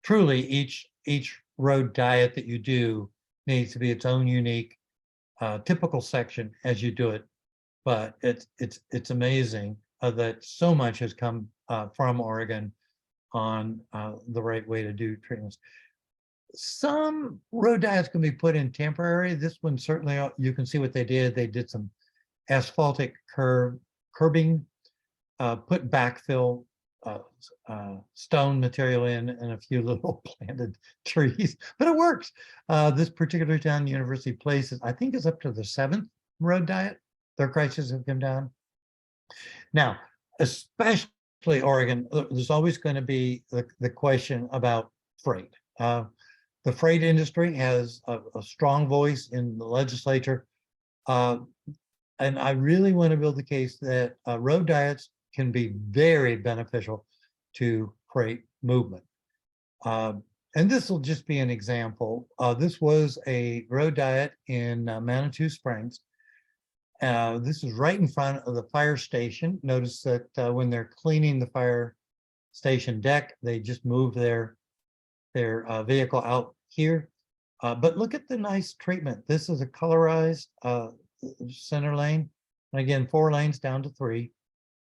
S2: truly each road diet that you do needs to be its own unique typical section as you do it. But it's amazing that so much has come from Oregon on the right way to do treatments. Some road diets can be put in temporary. This one certainly, you can see what they did. They did some asphaltic curbing, put backfill stone material in, and a few little planted trees, but it works. This particular town, University Place, I think is up to the 7th road diet. Their prices have come down. Now, especially Oregon, there's always going to be the question about freight. The freight industry has a strong voice in the legislature. And I really want to build the case that road diets can be very beneficial to freight movement. And this will just be an example. This was a road diet in Manitou Springs. This is right in front of the fire station. Notice that when they're cleaning the fire station deck, they just move their vehicle out here. But look at the nice treatment. This is a colorized center lane. And again, 4 lanes down to 3.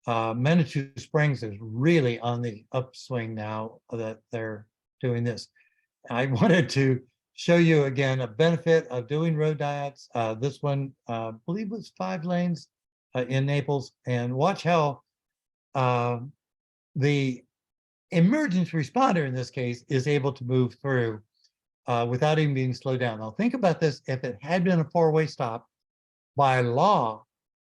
S2: Manitou Springs is really on the upswing now that they're doing this. I wanted to show you again a benefit of doing road diets. This one, I believe, was 5 lanes in Naples. And watch how the emergency responder in this case is able to move through without even being slowed down. Now think about this. If it had been a 4-way stop, by law,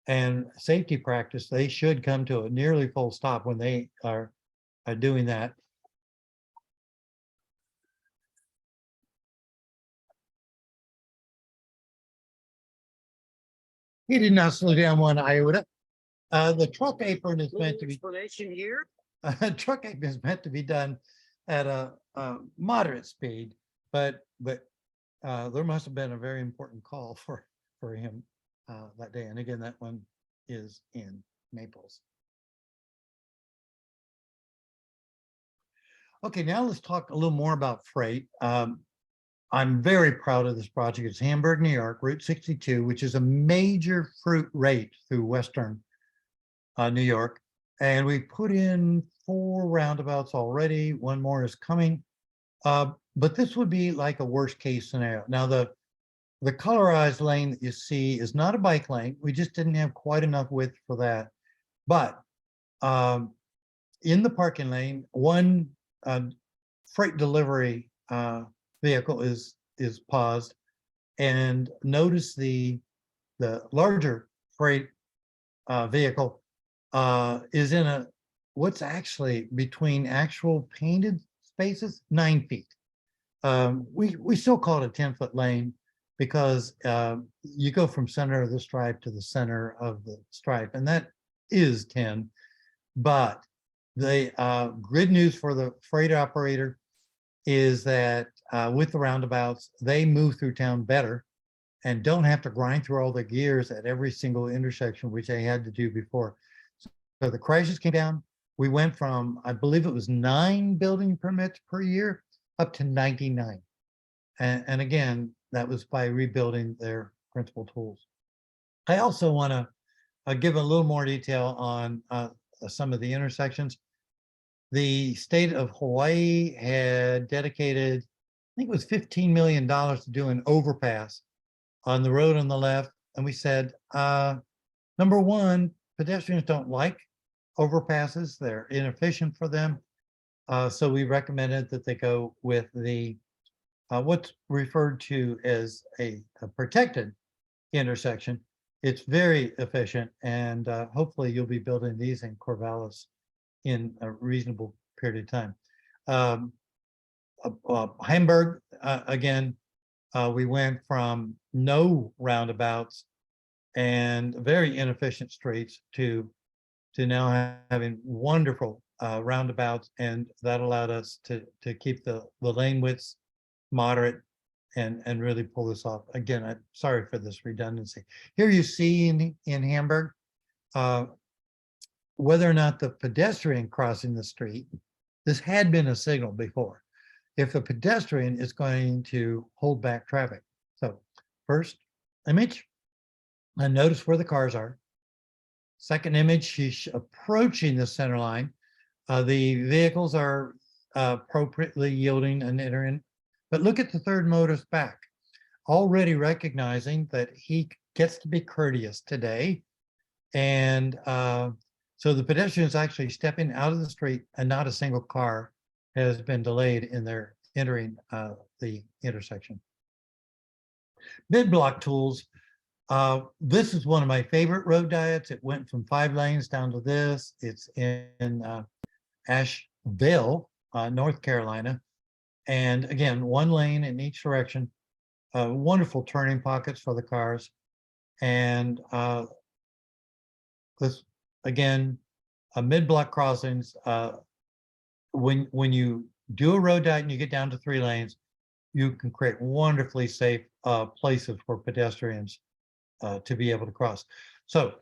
S2: and safety practice, they should come to a nearly full stop when they are doing that. He did not slow down one iota. The truck apron is meant to be
S3: Explanation here.
S2: truck apron is meant to be done at a moderate speed, but there must have been a very important call for him that day. And again, that one is in Naples. Okay, now let's talk a little more about freight. I'm very proud of this project. It's Hamburg, New York, Route 62, which is a major fruit rate through Western New York. And we put in 4 roundabouts already. One more is coming. But this would be like a worst case scenario. Now, the colorized lane that you see is not a bike lane. We just didn't have quite enough width for that. But in the parking lane, one freight delivery vehicle is paused, and notice the larger freight vehicle is in a what's actually between actual painted spaces 9 feet. We still call it a 10-foot lane because you go from center of the stripe to the center of the stripe, and that is 10. But the good news for the freight operator is that with the roundabouts, they move through town better and don't have to grind through all the gears at every single intersection, which they had to do before. So the crashes came down. We went from, I believe it was 9 building permits per year up to 99. And again, that was by rebuilding their principal tools. I also want to give a little more detail on some of the intersections. The state of Hawaii had dedicated, I think it was $15 million to do an overpass on the road on the left. And we said, number one, pedestrians don't like overpasses. They're inefficient for them. So we recommended that they go with the what's referred to as a protected intersection. It's very efficient, and hopefully you'll be building these in Corvallis in a reasonable period of time. Hamburg, again, we went from no roundabouts and very inefficient streets to now having wonderful roundabouts, and that allowed us to keep the lane widths moderate and really pull this off. Again, I'm sorry for this redundancy. Here you see in Hamburg, whether or not the pedestrian crossing the street, this had been a signal before, if the pedestrian is going to hold back traffic. So first image, and notice where the cars are. Second image, she's approaching the center line. The vehicles are appropriately yielding and entering. But look at the third motorist back, already recognizing that he gets to be courteous today. And so the pedestrian is actually stepping out of the street, and not a single car has been delayed in their entering the intersection. Mid-block tools. This is one of my favorite road diets. It went from 5 lanes down to this. It's in Asheville, North Carolina. And again, 1 lane in each direction, wonderful turning pockets for the cars. And this, again, mid-block crossings, when you do a road diet and you get down to 3 lanes, you can create wonderfully safe places for pedestrians to be able to cross. So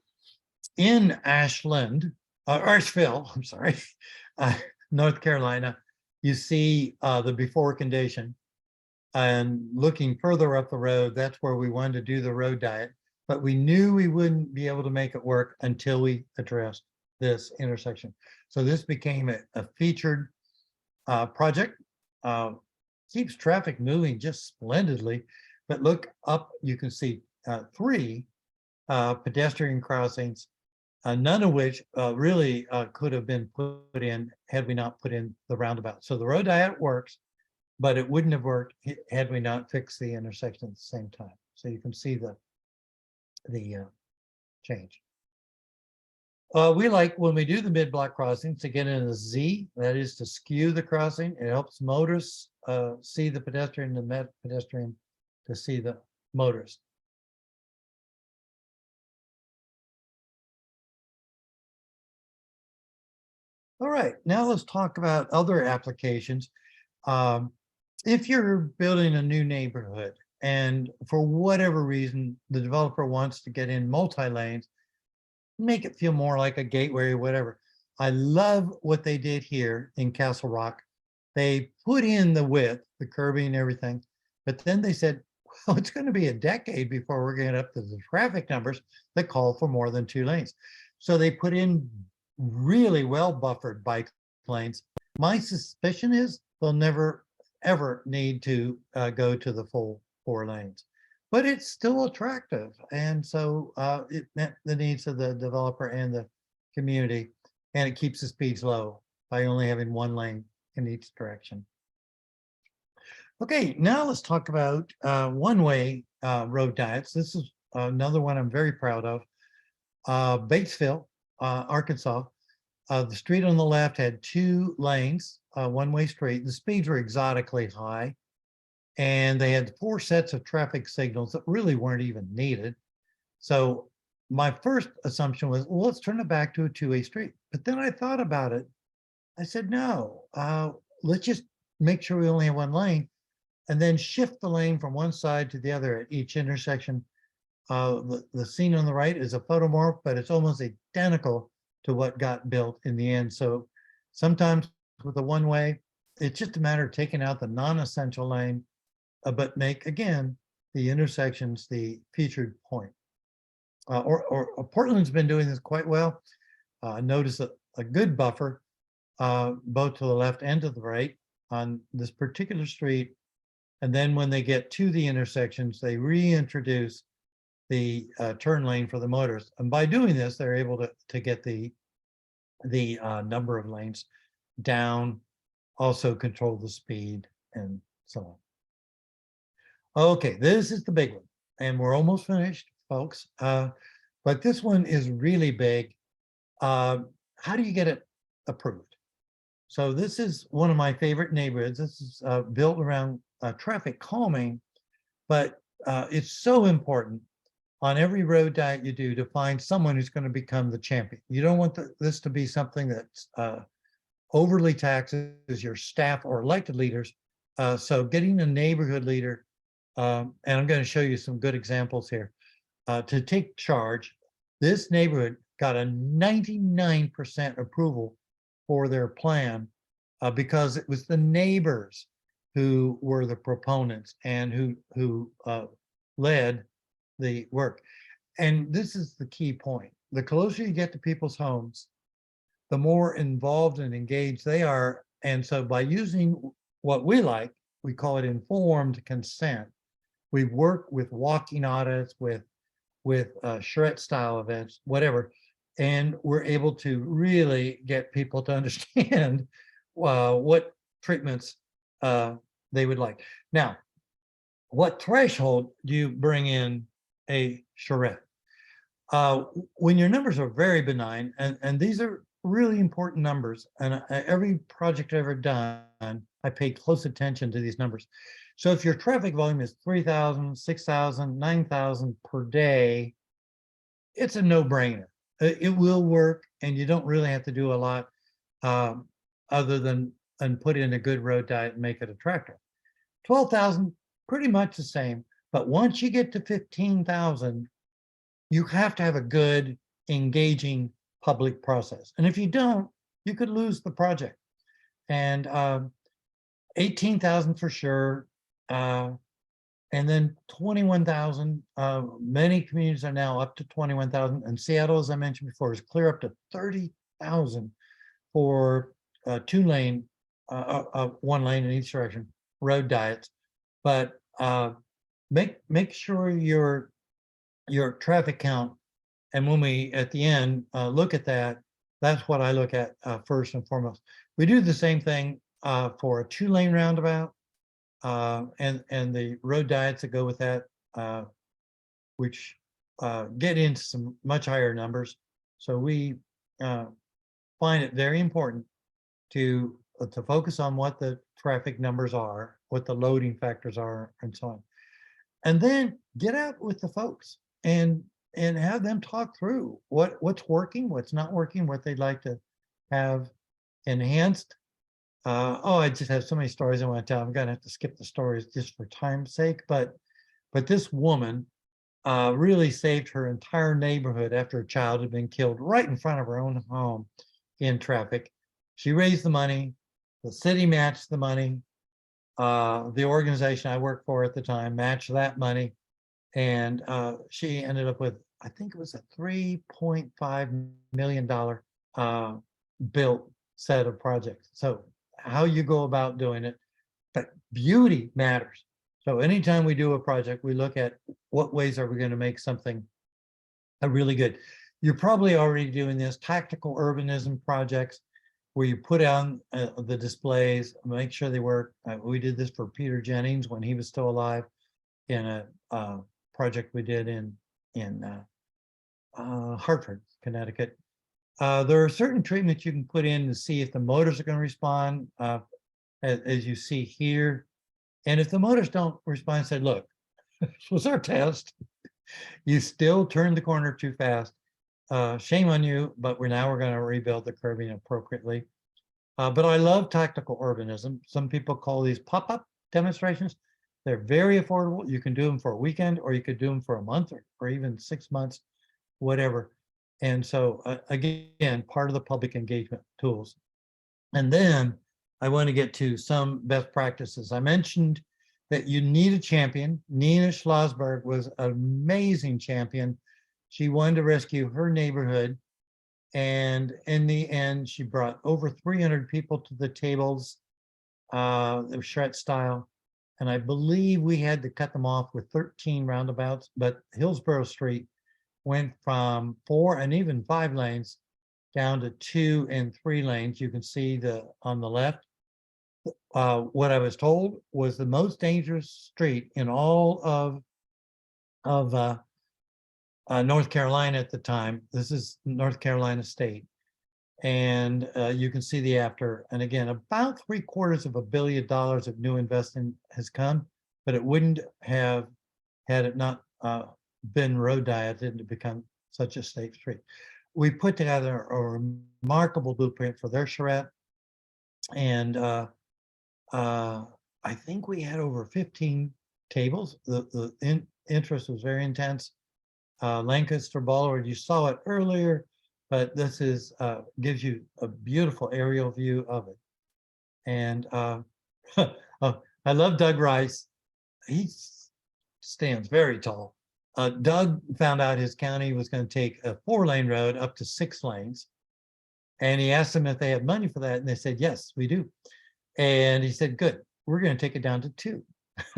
S2: in Asheville, I'm sorry, North Carolina, you see the before condition, and looking further up the road, that's where we wanted to do the road diet, but we knew we wouldn't be able to make it work until we addressed this intersection. So this became a featured project. Keeps traffic moving just splendidly, but look up, you can see 3 pedestrian crossings, none of which really could have been put in had we not put in the roundabout. So the road diet works, but it wouldn't have worked had we not fixed the intersection at the same time. So you can see the change. We like when we do the mid-block crossings to get in a Z, that is to skew the crossing. It helps motorists see the pedestrian, the pedestrian to see the motorist. All right, now let's talk about other applications. Um, if you're building a new neighborhood and for whatever reason, the developer wants to get in multi-lanes, make it feel more like a gateway or whatever. I love what they did here in Castle Rock. They put in the width, the curbing and everything, but then they said, well, it's going to be a decade before we're getting up to the traffic numbers that call for more than 2 lanes. So they put in really well buffered bike lanes. My suspicion is they'll never, ever need to go to the full 4 lanes, but it's still attractive. And so it met the needs of the developer and the community, and it keeps the speeds low by only having 1 lane in each direction. Okay, now let's talk about one-way road diets. This is another one I'm very proud of. Batesville, Arkansas. The street on the left had 2 lanes, one-way street. The speeds were exotically high, and they had 4 sets of traffic signals that really weren't even needed. So my first assumption was, well, let's turn it back to a 2-way street. But then I thought about it. I said, no, let's just make sure we only have 1 lane and then shift the lane from one side to the other at each intersection. The scene on the right is a photomorph, but it's almost identical to what got built in the end. So sometimes with a one-way, it's just a matter of taking out the non-essential lane, but make, again, the intersections the featured point. Portland's been doing this quite well. Notice a good buffer, both to the left and to the right on this particular street. And then when they get to the intersections, they reintroduce the turn lane for the motorists. And by doing this, they're able to get the number of lanes down, also control the speed and so on. Okay, this is the big one. And we're almost finished, folks. But this one is really big. How do you get it approved? So this is one of my favorite neighborhoods. This is built around traffic calming, but it's so important on every road diet you do to find someone who's going to become the champion. You don't want this to be something that's overly taxes your staff or elected leaders. So getting a neighborhood leader, and I'm going to show you some good examples here, to take charge. This neighborhood got a 99% approval for their plan because it was the neighbors who were the proponents and who led the work. And this is the key point. The closer you get to people's homes, the more involved and engaged they are. And so by using what we like, we call it informed consent. We work with walking audits, with charrette style events, whatever. And we're able to really get people to understand what treatments they would like. Now, what threshold do you bring in a charrette? When your numbers are very benign, and these are really important numbers, and every project I've ever done, I paid close attention to these numbers. So if your traffic volume is 3,000, 6,000, 9,000 per day, it's a no-brainer. It will work, and you don't really have to do a lot other than put in a good road diet and make it attractive. 12,000, pretty much the same. But once you get to 15,000, you have to have a good, engaging public process. And if you don't, you could lose the project. And 18,000 for sure. And then 21,000, many communities are now up to 21,000. And Seattle, as I mentioned before, is clear up to 30,000 for 2 lane, 1 lane in each direction, road diets. But make sure your traffic count, and when we at the end look at that, that's what I look at first and foremost. We do the same thing for a 2-lane roundabout and the road diets that go with that, which get into some much higher numbers. So we find it very important to focus on what the traffic numbers are, what the loading factors are, and so on. And then get out with the folks and have them talk through what's working, what's not working, what they'd like to have enhanced. Oh, I just have so many stories I want to tell. I'm gonna have to skip the stories just for time's sake, but this woman really saved her entire neighborhood after a child had been killed right in front of her own home in traffic. She raised the money, the city matched the money, the organization I worked for at the time matched that money, and she ended up with, I think it was a $3.5 million built set of projects. So how you go about doing it, but beauty matters. So anytime we do a project, we look at what ways are we going to make something really good. You're probably already doing this, tactical urbanism projects, where you put on the displays, make sure they work. We did this for Peter Jennings when he was still alive in a project we did in Hartford, Connecticut. There are certain treatments you can put in to see if the motors are going to respond, as you see here. And if the motors don't respond, say, look, this was our test. You still turned the corner too fast. Shame on you, but we're going to rebuild the curbing appropriately. But I love tactical urbanism. Some people call these pop-up demonstrations. They're very affordable. You can do them for a weekend, or you could do them for a month, or even 6 months, whatever. And so again, part of the public engagement tools. And then I want to get to some best practices. I mentioned that you need a champion. Nina Schlossberg was an amazing champion. She wanted to rescue her neighborhood. And in the end, she brought over 300 people to the tables, the charrette style. And I believe we had to cut them off with 13 roundabouts, but Hillsborough Street went from 4 and even 5 lanes down to 2 and 3 lanes. You can see on the left. What I was told was the most dangerous street in all of North Carolina at the time. This is North Carolina State. And you can see the after. And again, about $750 million of new investment has come, but it wouldn't have, had it not been road dieted to become such a safe street. We put together a remarkable blueprint for their charrette. And I think we had over 15 tables. The interest was very intense. Lancaster Boulevard, you saw it earlier, but this is gives you a beautiful aerial view of it. And I love Doug Rice. He stands very tall. Doug found out his county was going to take a 4-lane road up to 6 lanes. And he asked them if they had money for that. And they said, yes, we do. And he said, good, we're going to take it down to 2.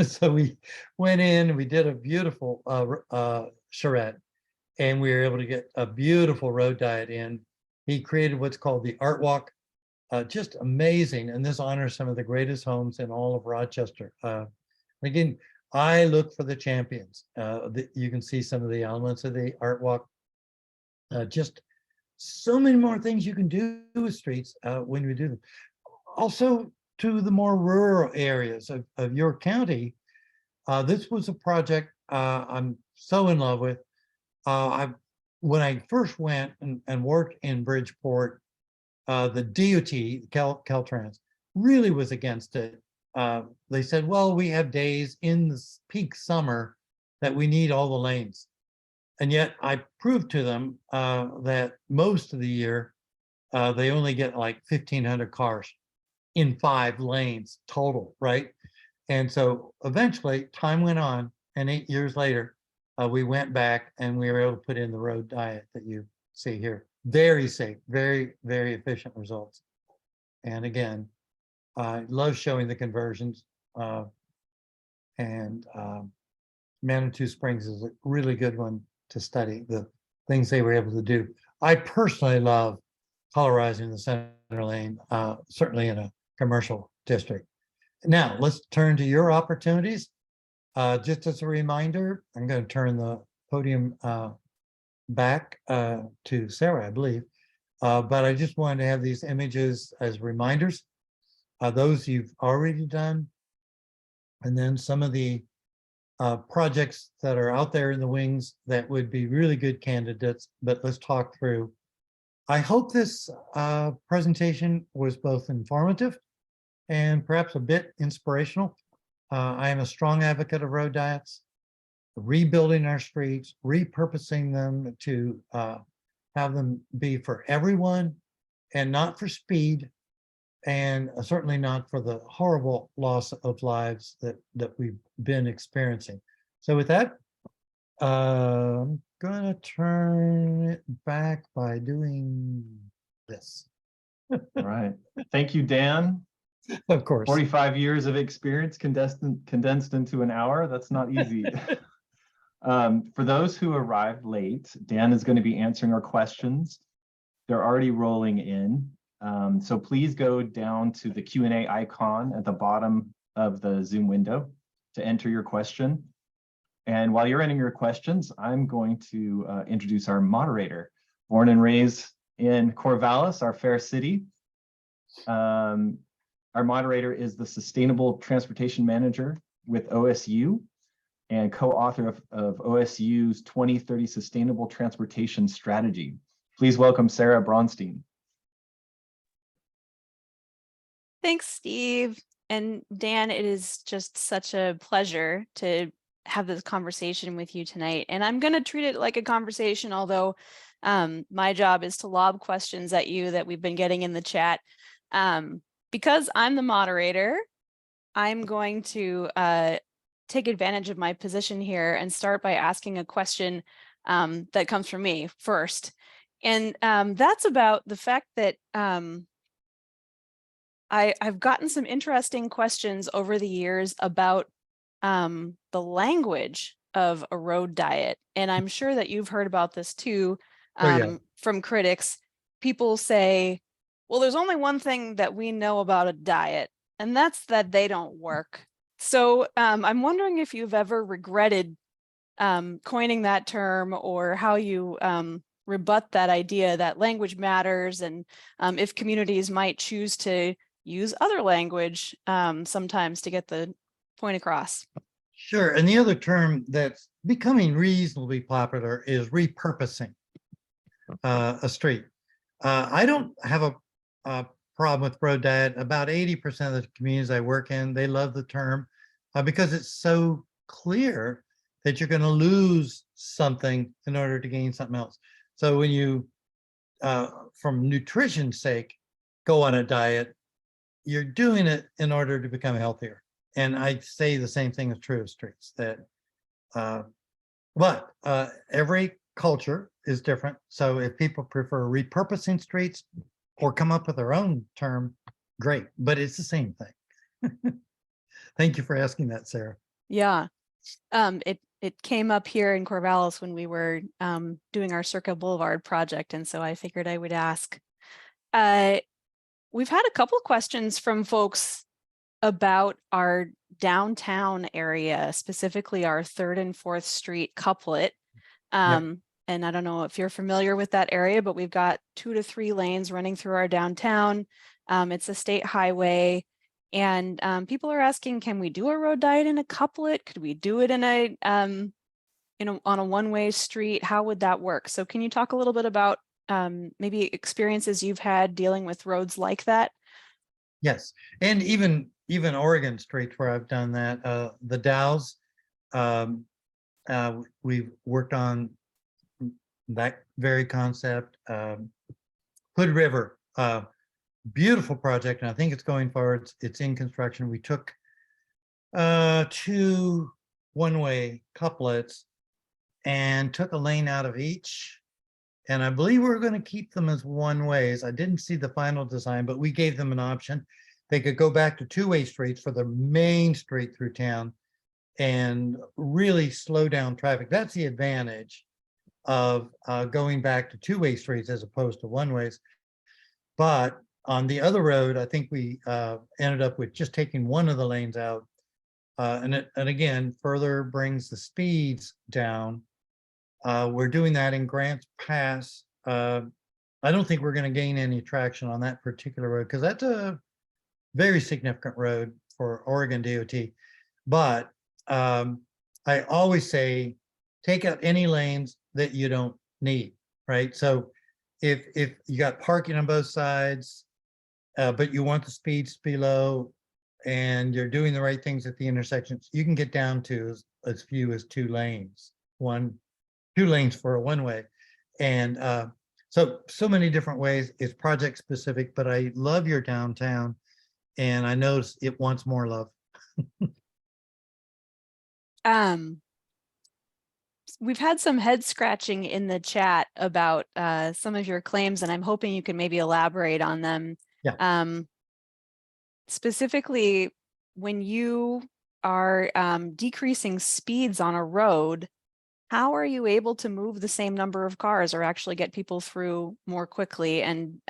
S2: So we went in and we did a beautiful charrette, and we were able to get a beautiful road diet in. He created what's called the Art Walk, just amazing. And this honors some of the greatest homes in all of Rochester. Again, I look for the champions. You can see some of the elements of the Art Walk. Just so many more things you can do with streets when we do them. Also, to the more rural areas of your county, this was a project I'm so in love with. When I first went and worked in Bridgeport, the DOT, Caltrans, really was against it. They said, well, we have days in the peak summer that we need all the lanes. And yet I proved to them that most of the year, they only get like 1,500 cars in 5 lanes total, right? And so eventually time went on, and 8 years later, we went back and we were able to put in the road diet that you see here. Very safe, very, very efficient results. And again, I love showing the conversions. And Manitou Springs is a really good one to study, the things they were able to do. I personally love colorizing the center lane, certainly in a commercial district. Now, let's turn to your opportunities. Just as a reminder, I'm going to turn the podium back to Sarah, I believe. But I just wanted to have these images as reminders. Those you've already done. And then some of the projects that are out there in the wings that would be really good candidates, but let's talk through. I hope this presentation was both informative and perhaps a bit inspirational. I am a strong advocate of road diets, rebuilding our streets, repurposing them to have them be for everyone and not for speed, and certainly not for the horrible loss of lives that we've been experiencing. So with that, I'm gonna turn it back by doing this.
S1: All right. Thank you, Dan.
S2: Of course.
S1: 45 years of experience condensed into an hour. That's not easy. For those who arrived late, Dan is going to be answering our questions. They're already rolling in. So please go down to the Q&A icon at the bottom of the Zoom window to enter your question. And while you're entering your questions, I'm going to introduce our moderator, born and raised in Corvallis, our fair city. Our moderator is the Sustainable Transportation Manager with OSU and co-author of OSU's 2030 Sustainable Transportation Strategy. Please welcome Sarah Bronstein.
S3: Thanks, Steve. And Dan, it is just such a pleasure to have this conversation with you tonight. And I'm going to treat it like a conversation, although my job is to lob questions at you that we've been getting in the chat. Because I'm the moderator, I'm going to take advantage of my position here and start by asking a question that comes from me first. And that's about the fact that I've gotten some interesting questions over the years about the language of a road diet. And I'm sure that you've heard about this too from critics. People say, well, there's only one thing that we know about a diet, and that's that they don't work. So I'm wondering if you've ever regretted coining that term, or how you rebut that idea that language matters, and if communities might choose to use other language sometimes to get the point across.
S2: Sure. And the other term that's becoming reasonably popular is repurposing a street. I don't have a problem with road diet. About 80% of the communities I work in, they love the term because it's so clear that you're going to lose something in order to gain something else. So when you, from nutrition's sake, go on a diet, you're doing it in order to become healthier. And I say the same thing is true of streets, that, but every culture is different. So if people prefer repurposing streets or come up with their own term, great, but it's the same thing. Thank you for asking that, Sarah.
S3: Yeah, it came up here in Corvallis when we were doing our Circa Boulevard project, and so I figured I would ask. We've had a couple of questions from folks about our downtown area, specifically our 3rd and 4th Street couplet. And I don't know if you're familiar with that area, but we've got 2 to 3 lanes running through our downtown. It's a state highway, and people are asking, can we do a road diet in a couplet? Could we do it in a, on a one-way street? How would that work? So can you talk a little bit about maybe experiences you've had dealing with roads like that?
S2: Yes, and even Oregon streets where I've done that, the Dows, we've worked on that very concept. Hood River, beautiful project, and I think it's going forward. It's in construction. We took 2 one-way couplets and took a lane out of each. And I believe we're going to keep them as one ways. I didn't see the final design, but we gave them an option. They could go back to 2-way streets for the main street through town and really slow down traffic. That's the advantage of going back to 2-way streets as opposed to one-ways. But on the other road, I think we ended up with just taking one of the lanes out. And again, further brings the speeds down. We're doing that in Grants Pass. I don't think we're going to gain any traction on that particular road because that's a very significant road for Oregon DOT. But I always say, take out any lanes that you don't need, right? So if you got parking on both sides, but you want the speeds to be low and you're doing the right things at the intersections, you can get down to as few as 2 lanes, 2 lanes for a one-way. And so many different ways. It's project specific, but I love your downtown and I know it wants more love.
S3: We've had some head scratching in the chat about some of your claims, and I'm hoping you can maybe elaborate on them.
S2: Yeah.
S3: Specifically, when you are decreasing speeds on a road, how are you able to move the same number of cars or actually get people through more quickly? And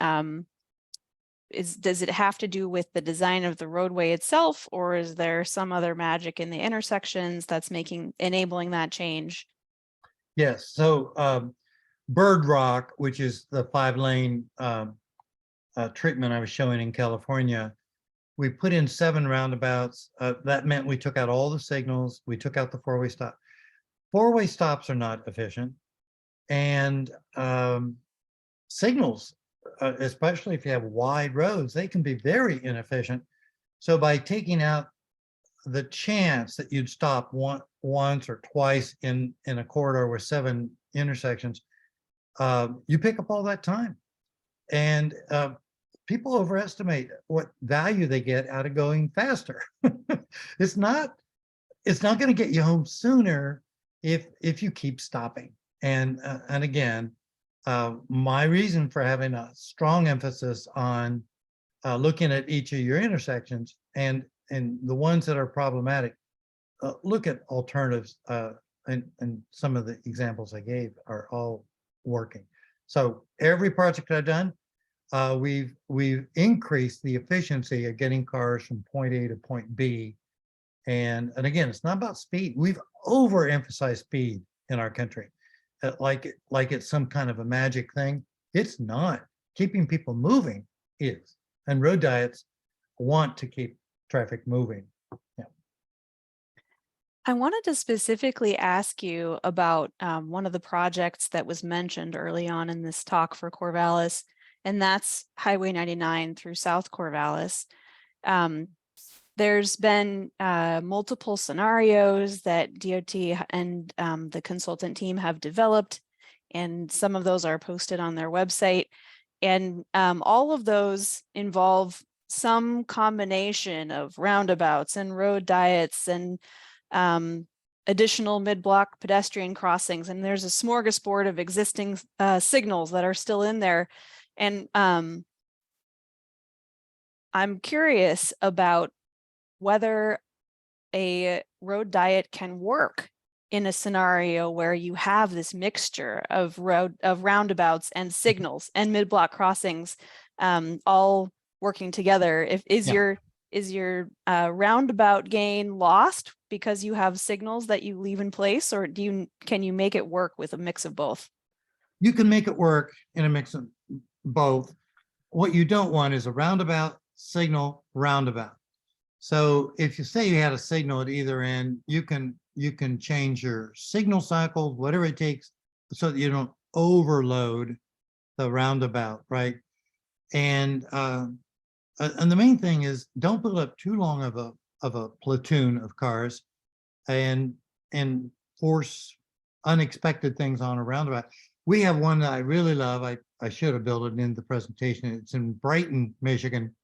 S3: does it have to do with the design of the roadway itself, or is there some other magic in the intersections that's enabling that change?
S2: Yes. So Bird Rock, which is the 5-lane treatment I was showing in California, we put in 7 roundabouts. That meant we took out all the signals. We took out the 4-way stop. 4-way stops are not efficient, and signals, especially if you have wide roads, they can be very inefficient. So by taking out the chance that you'd stop once or twice in a corridor with 7 intersections, you pick up all that time. And people overestimate what value they get out of going faster. It's not going to get you home sooner if you keep stopping. And again, my reason for having a strong emphasis on looking at each of your intersections and the ones that are problematic, look at alternatives, and some of the examples I gave are all working. So every project I've done, we've increased the efficiency of getting cars from point A to point B. And again, it's not about speed. We've overemphasized speed in our country, like it's some kind of a magic thing. It's not. Keeping people moving is, and road diets want to keep traffic moving. Yeah.
S3: I wanted to specifically ask you about one of the projects that was mentioned early on in this talk for Corvallis, and that's Highway 99 through South Corvallis. There's been multiple scenarios that DOT and the consultant team have developed, and some of those are posted on their website. And all of those involve some combination of roundabouts and road diets and additional mid-block pedestrian crossings. And there's a smorgasbord of existing signals that are still in there. And I'm curious about whether a road diet can work in a scenario where you have this mixture of roundabouts and signals and mid-block crossings all working together. Is your roundabout gain lost because you have signals that you leave in place, or can you make it work with a mix of both?
S2: You can make it work in a mix of both. What you don't want is a roundabout, signal, roundabout. So if you say you had a signal at either end, you can change your signal cycle, whatever it takes, so that you don't overload the roundabout, right? And the main thing is, don't build up too long of a platoon of cars and force unexpected things on a roundabout. We have one that I really love. I should have built it in the presentation. It's in Brighton, Michigan,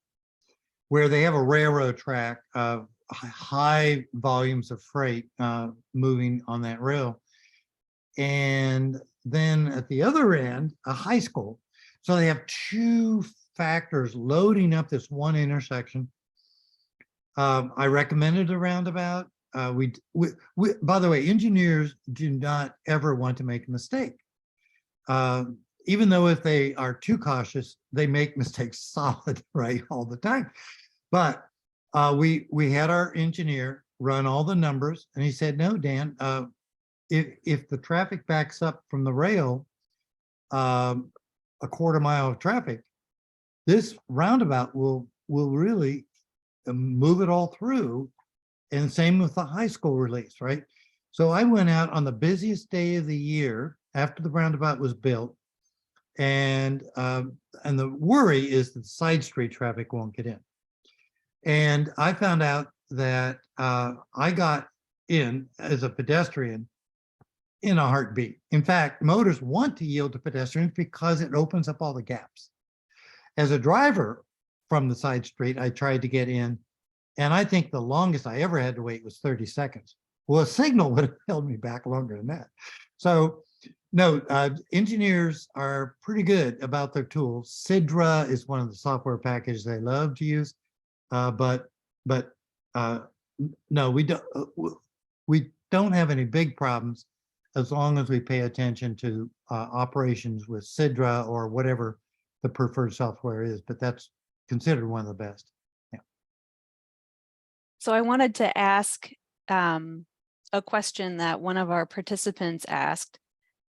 S2: where they have a railroad track of high volumes of freight moving on that rail. And then at the other end, a high school. So they have 2 factors loading up this one intersection. I recommended a roundabout. We, by the way, engineers do not ever want to make a mistake. Even though if they are too cautious, they make mistakes solid, right, all the time. But we had our engineer run all the numbers, and he said, no, Dan, if the traffic backs up from the rail, a quarter mile of traffic, this roundabout will really move it all through. And same with the high school release, right? So I went out on the busiest day of the year after the roundabout was built, and the worry is that side street traffic won't get in. And I found out that I got in as a pedestrian in a heartbeat. In fact, motors want to yield to pedestrians because it opens up all the gaps. As a driver from the side street, I tried to get in, and I think the longest I ever had to wait was 30 seconds. Well, a signal would have held me back longer than that. So no, engineers are pretty good about their tools. Sidra is one of the software packages they love to use, but no, we don't have any big problems as long as we pay attention to operations with Sidra or whatever the preferred software is, but that's considered one of the best. Yeah.
S3: So I wanted to ask a question that one of our participants asked,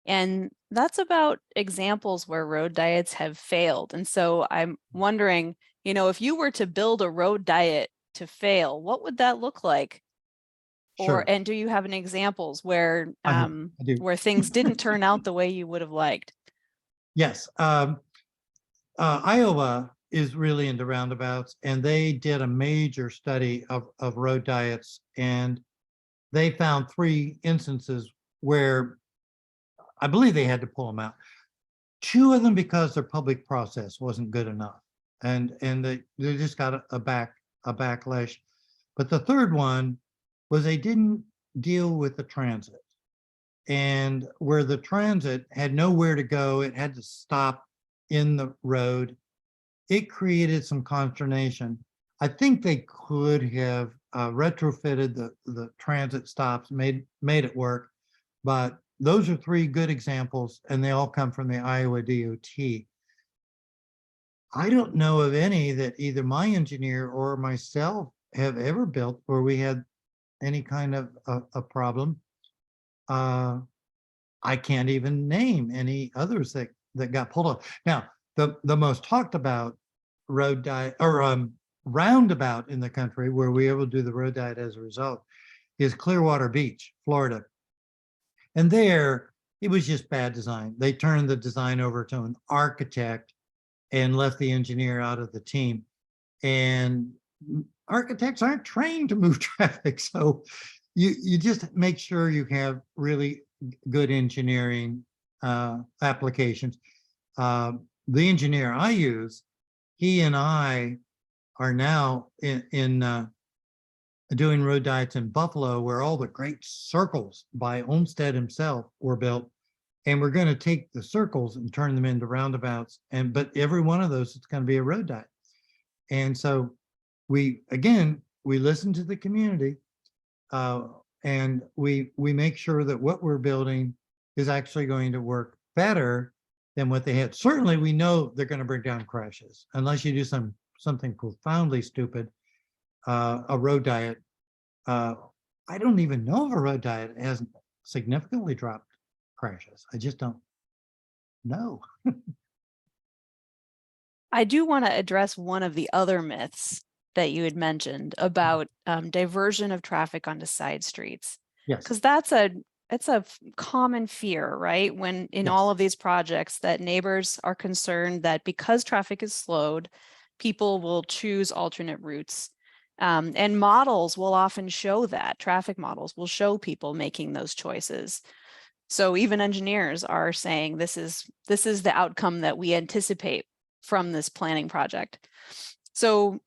S3: and that's about examples where road diets have failed. And so I'm wondering, you know, if you were to build a road diet to fail, what would that look like?
S2: Sure.
S3: And do you have any examples where
S2: I do.
S3: where things didn't turn out the way you would have liked?
S2: Yes. Iowa is really into roundabouts, and they did a major study of road diets, and they found 3 instances where I believe they had to pull them out. 2 of them because their public process wasn't good enough, and they just got a backlash. But the third one was they didn't deal with the transit, and where the transit had nowhere to go, it had to stop in the road. It created some consternation. I think they could have retrofitted the transit stops, made it work, but those are 3 good examples, and they all come from the Iowa DOT. I don't know of any that either my engineer or myself have ever built where we had any kind of a problem. I can't even name any others that got pulled off. Now, the most talked about road diet or roundabout in the country where we were able to do the road diet as a result is Clearwater Beach, Florida. And there, it was just bad design. They turned the design over to an architect and left the engineer out of the team. And architects aren't trained to move traffic. So you just make sure you have really good engineering applications. The engineer I use, he and I are now in doing road diets in Buffalo, where all the great circles by Olmsted himself were built. And we're going to take the circles and turn them into roundabouts. But every one of those is going to be a road diet. And so we listen to the community, and we make sure that what we're building is actually going to work better than what they had. Certainly, we know they're going to bring down crashes unless you do something profoundly stupid. A road diet. I don't even know if a road diet has significantly dropped crashes. I just don't know.
S3: I do want to address one of the other myths that you had mentioned about diversion of traffic onto side streets.
S2: Yes.
S3: Because it's a common fear, right? When in
S2: Yes.
S3: all of these projects that neighbors are concerned that because traffic is slowed, people will choose alternate routes. And models will often show that. Traffic models will show people making those choices. So even engineers are saying this is the outcome that we anticipate from this planning project. So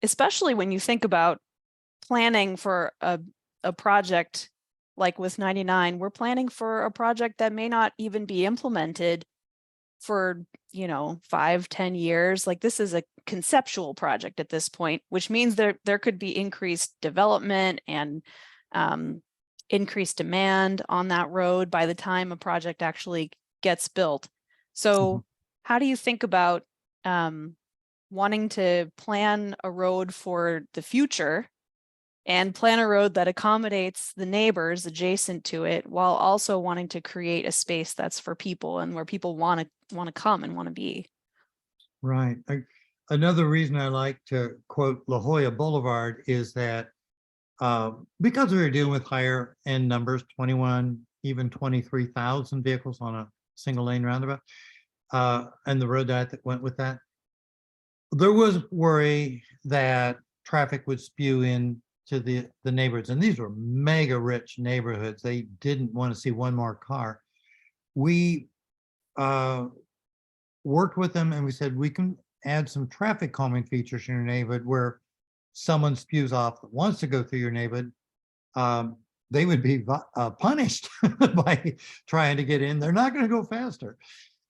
S3: especially when you think about planning for a project like with 99, we're planning for a project that may not even be implemented for 5-10 years. Like, this is a conceptual project at this point, which means there could be increased development and increased demand on that road by the time a project actually gets built. So how do you think about wanting to plan a road for the future and plan a road that accommodates the neighbors adjacent to it while also wanting to create a space that's for people and where people want to come and want to be.
S2: Right. Another reason I like to quote La Jolla Boulevard is that because we were dealing with higher end numbers, 21, even 23,000 vehicles on a single lane roundabout, and the road diet that went with that, there was worry that traffic would spew in to the neighborhoods. And these were mega rich neighborhoods. They didn't want to see one more car. We worked with them and we said, we can add some traffic calming features in your neighborhood where someone spews off that wants to go through your neighborhood. They would be punished by trying to get in. They're not going to go faster.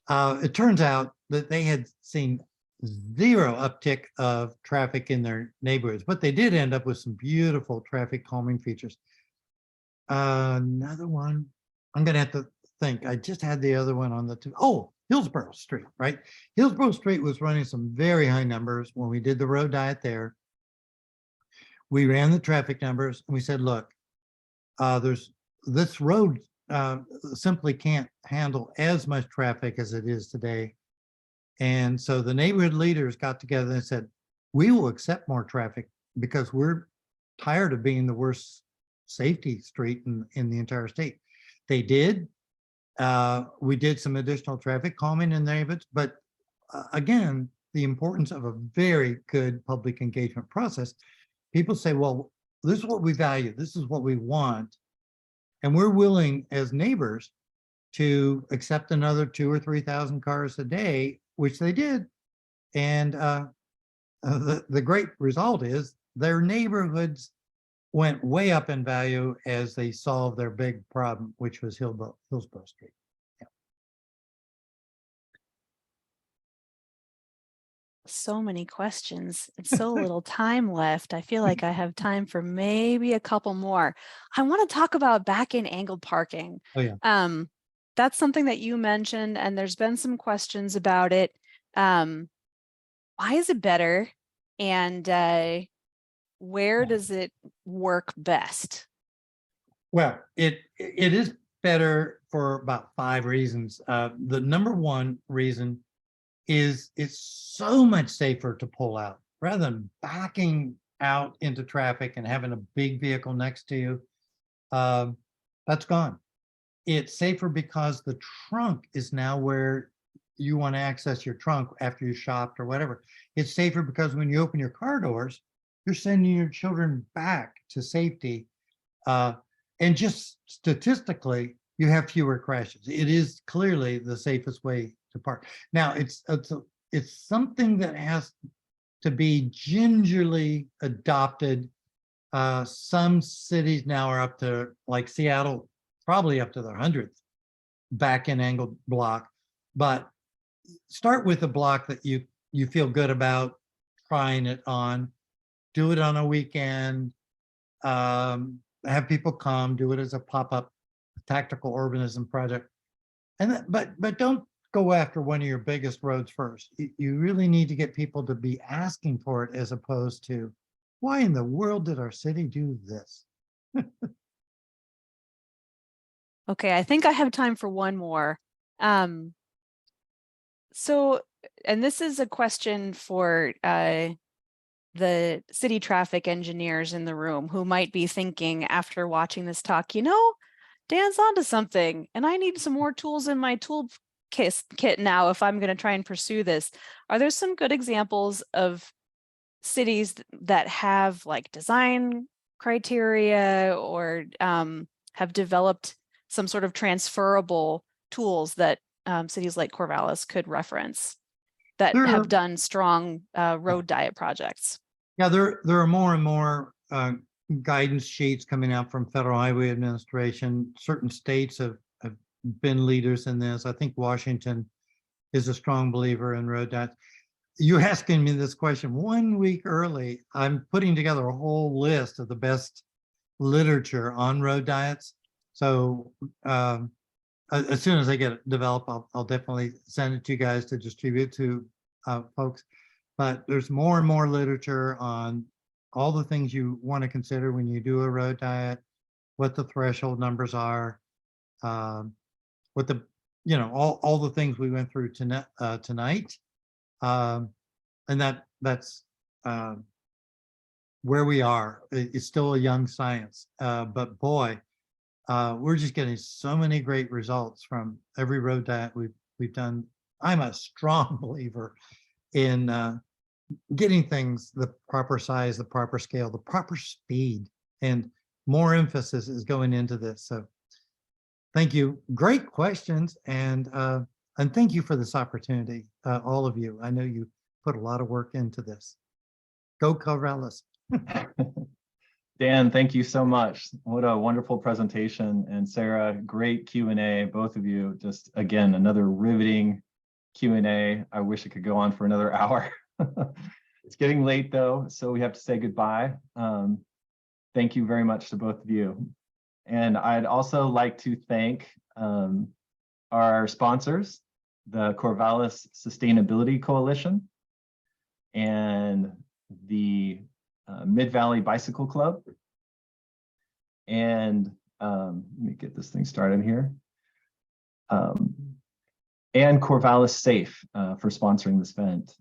S2: It turns out that they had seen zero uptick of traffic in their neighborhoods, but they did end up with some beautiful traffic calming features. Another one, I'm going to have to think. I just had the other one on the two. Oh, Hillsborough Street, right? Hillsborough Street was running some very high numbers when we did the road diet there. We ran the traffic numbers and we said, look, there's this road simply can't handle as much traffic as it is today. And so the neighborhood leaders got together and said, we will accept more traffic because we're tired of being the worst safety street in the entire state. They did. We did some additional traffic calming in the neighborhoods, but again, the importance of a very good public engagement process. People say, well, this is what we value. This is what we want. And we're willing as neighbors to accept another 2,000 or 3,000 cars a day, which they did. And the great result is their neighborhoods went way up in value as they solved their big problem, which was Hillsborough Street. Yeah.
S3: So many questions and so little time left. I feel like I have time for maybe a couple more. I want to talk about back-in angled parking.
S2: Oh, yeah.
S3: That's something that you mentioned, and there's been some questions about it. Why is it better? And where does it work best?
S2: Well, it is better for about 5 reasons. The number one reason is it's so much safer to pull out rather than backing out into traffic and having a big vehicle next to you. That's gone. It's safer because the trunk is now where you want to access your trunk after you shopped or whatever. It's safer because when you open your car doors, you're sending your children back to safety. And just statistically, you have fewer crashes. It is clearly the safest way to park. Now, it's something that has to be gingerly adopted. Some cities now are up to, like Seattle, probably up to their 100th back-in angled block. But start with a block that you feel good about trying it on. Do it on a weekend. Have people come. Do it as a pop-up tactical urbanism project. And but don't go after one of your biggest roads first. You really need to get people to be asking for it as opposed to, why in the world did our city do this?
S3: Okay, I think I have time for one more. So, and this is a question for the city traffic engineers in the room who might be thinking after watching this talk, you know, Dan's onto something and I need some more tools in my tool kit now if I'm going to try and pursue this. Are there some good examples of cities that have like design criteria or have developed some sort of transferable tools that cities like Corvallis could reference that have done strong road diet projects?
S2: Yeah, there are more and more guidance sheets coming out from Federal Highway Administration. Certain states have been leaders in this. I think Washington is a strong believer in road diets. You're asking me this question 1 week early. I'm putting together a whole list of the best literature on road diets. So as soon as I get it developed, I'll definitely send it to you guys to distribute to folks. But there's more and more literature on all the things you want to consider when you do a road diet, what the threshold numbers are, what the, all the things we went through tonight. And that's where we are. It's still a young science, but boy, we're just getting so many great results from every road diet we've done. I'm a strong believer in getting things the proper size, the proper scale, the proper speed, and more emphasis is going into this. So thank you. Great questions. And thank you for this opportunity, all of you. I know you put a lot of work into this. Go Corvallis.
S1: Dan, thank you so much. What a wonderful presentation. And Sarah, great Q&A, both of you. Just again, another riveting Q&A. I wish it could go on for another hour. It's getting late though, so we have to say goodbye. Thank you very much to both of you. And I'd also like to thank our sponsors, the Corvallis Sustainability Coalition and the Mid-Valley Bicycle Club. And let me get this thing started here. And Corvallis Safe for sponsoring this event.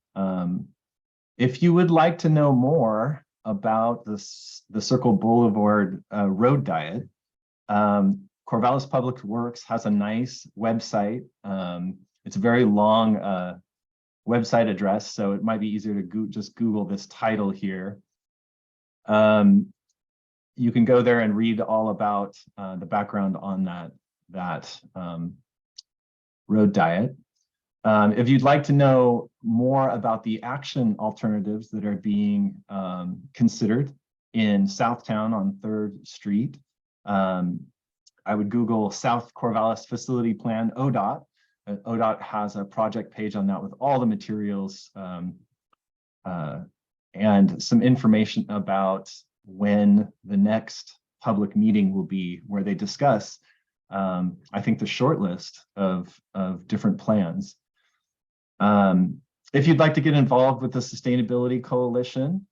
S1: If you would like to know more about the Circle Boulevard road diet, Corvallis Public Works has a nice website. It's a very long website address, so it might be easier to just Google this title here. You can go there and read all about the background on that road diet. If you'd like to know more about the action alternatives that are being considered in Southtown on 3rd Street, I would Google South Corvallis Facility Plan, ODOT. ODOT has a project page on that with all the materials and some information about when the next public meeting will be, where they discuss, I think, the short list of different plans. If you'd like to get involved with the Sustainability Coalition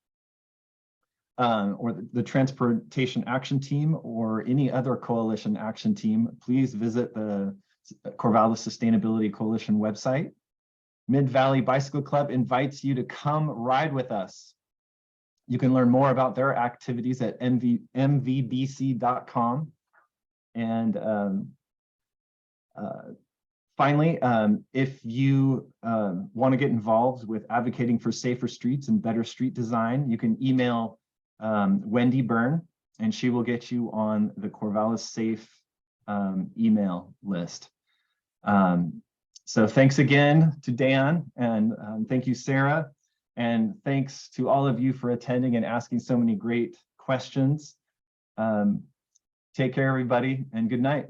S1: or the Transportation Action Team or any other coalition action team, please visit the Corvallis Sustainability Coalition website. Mid-Valley Bicycle Club invites you to come ride with us. You can learn more about their activities at mvbc.com. And finally, if you want to get involved with advocating for safer streets and better street design, you can email Wendy Byrne, and she will get you on the Corvallis Safe email list. So thanks again to Dan, and thank you, Sarah. And thanks to all of you for attending and asking so many great questions. Take care, everybody, and good night.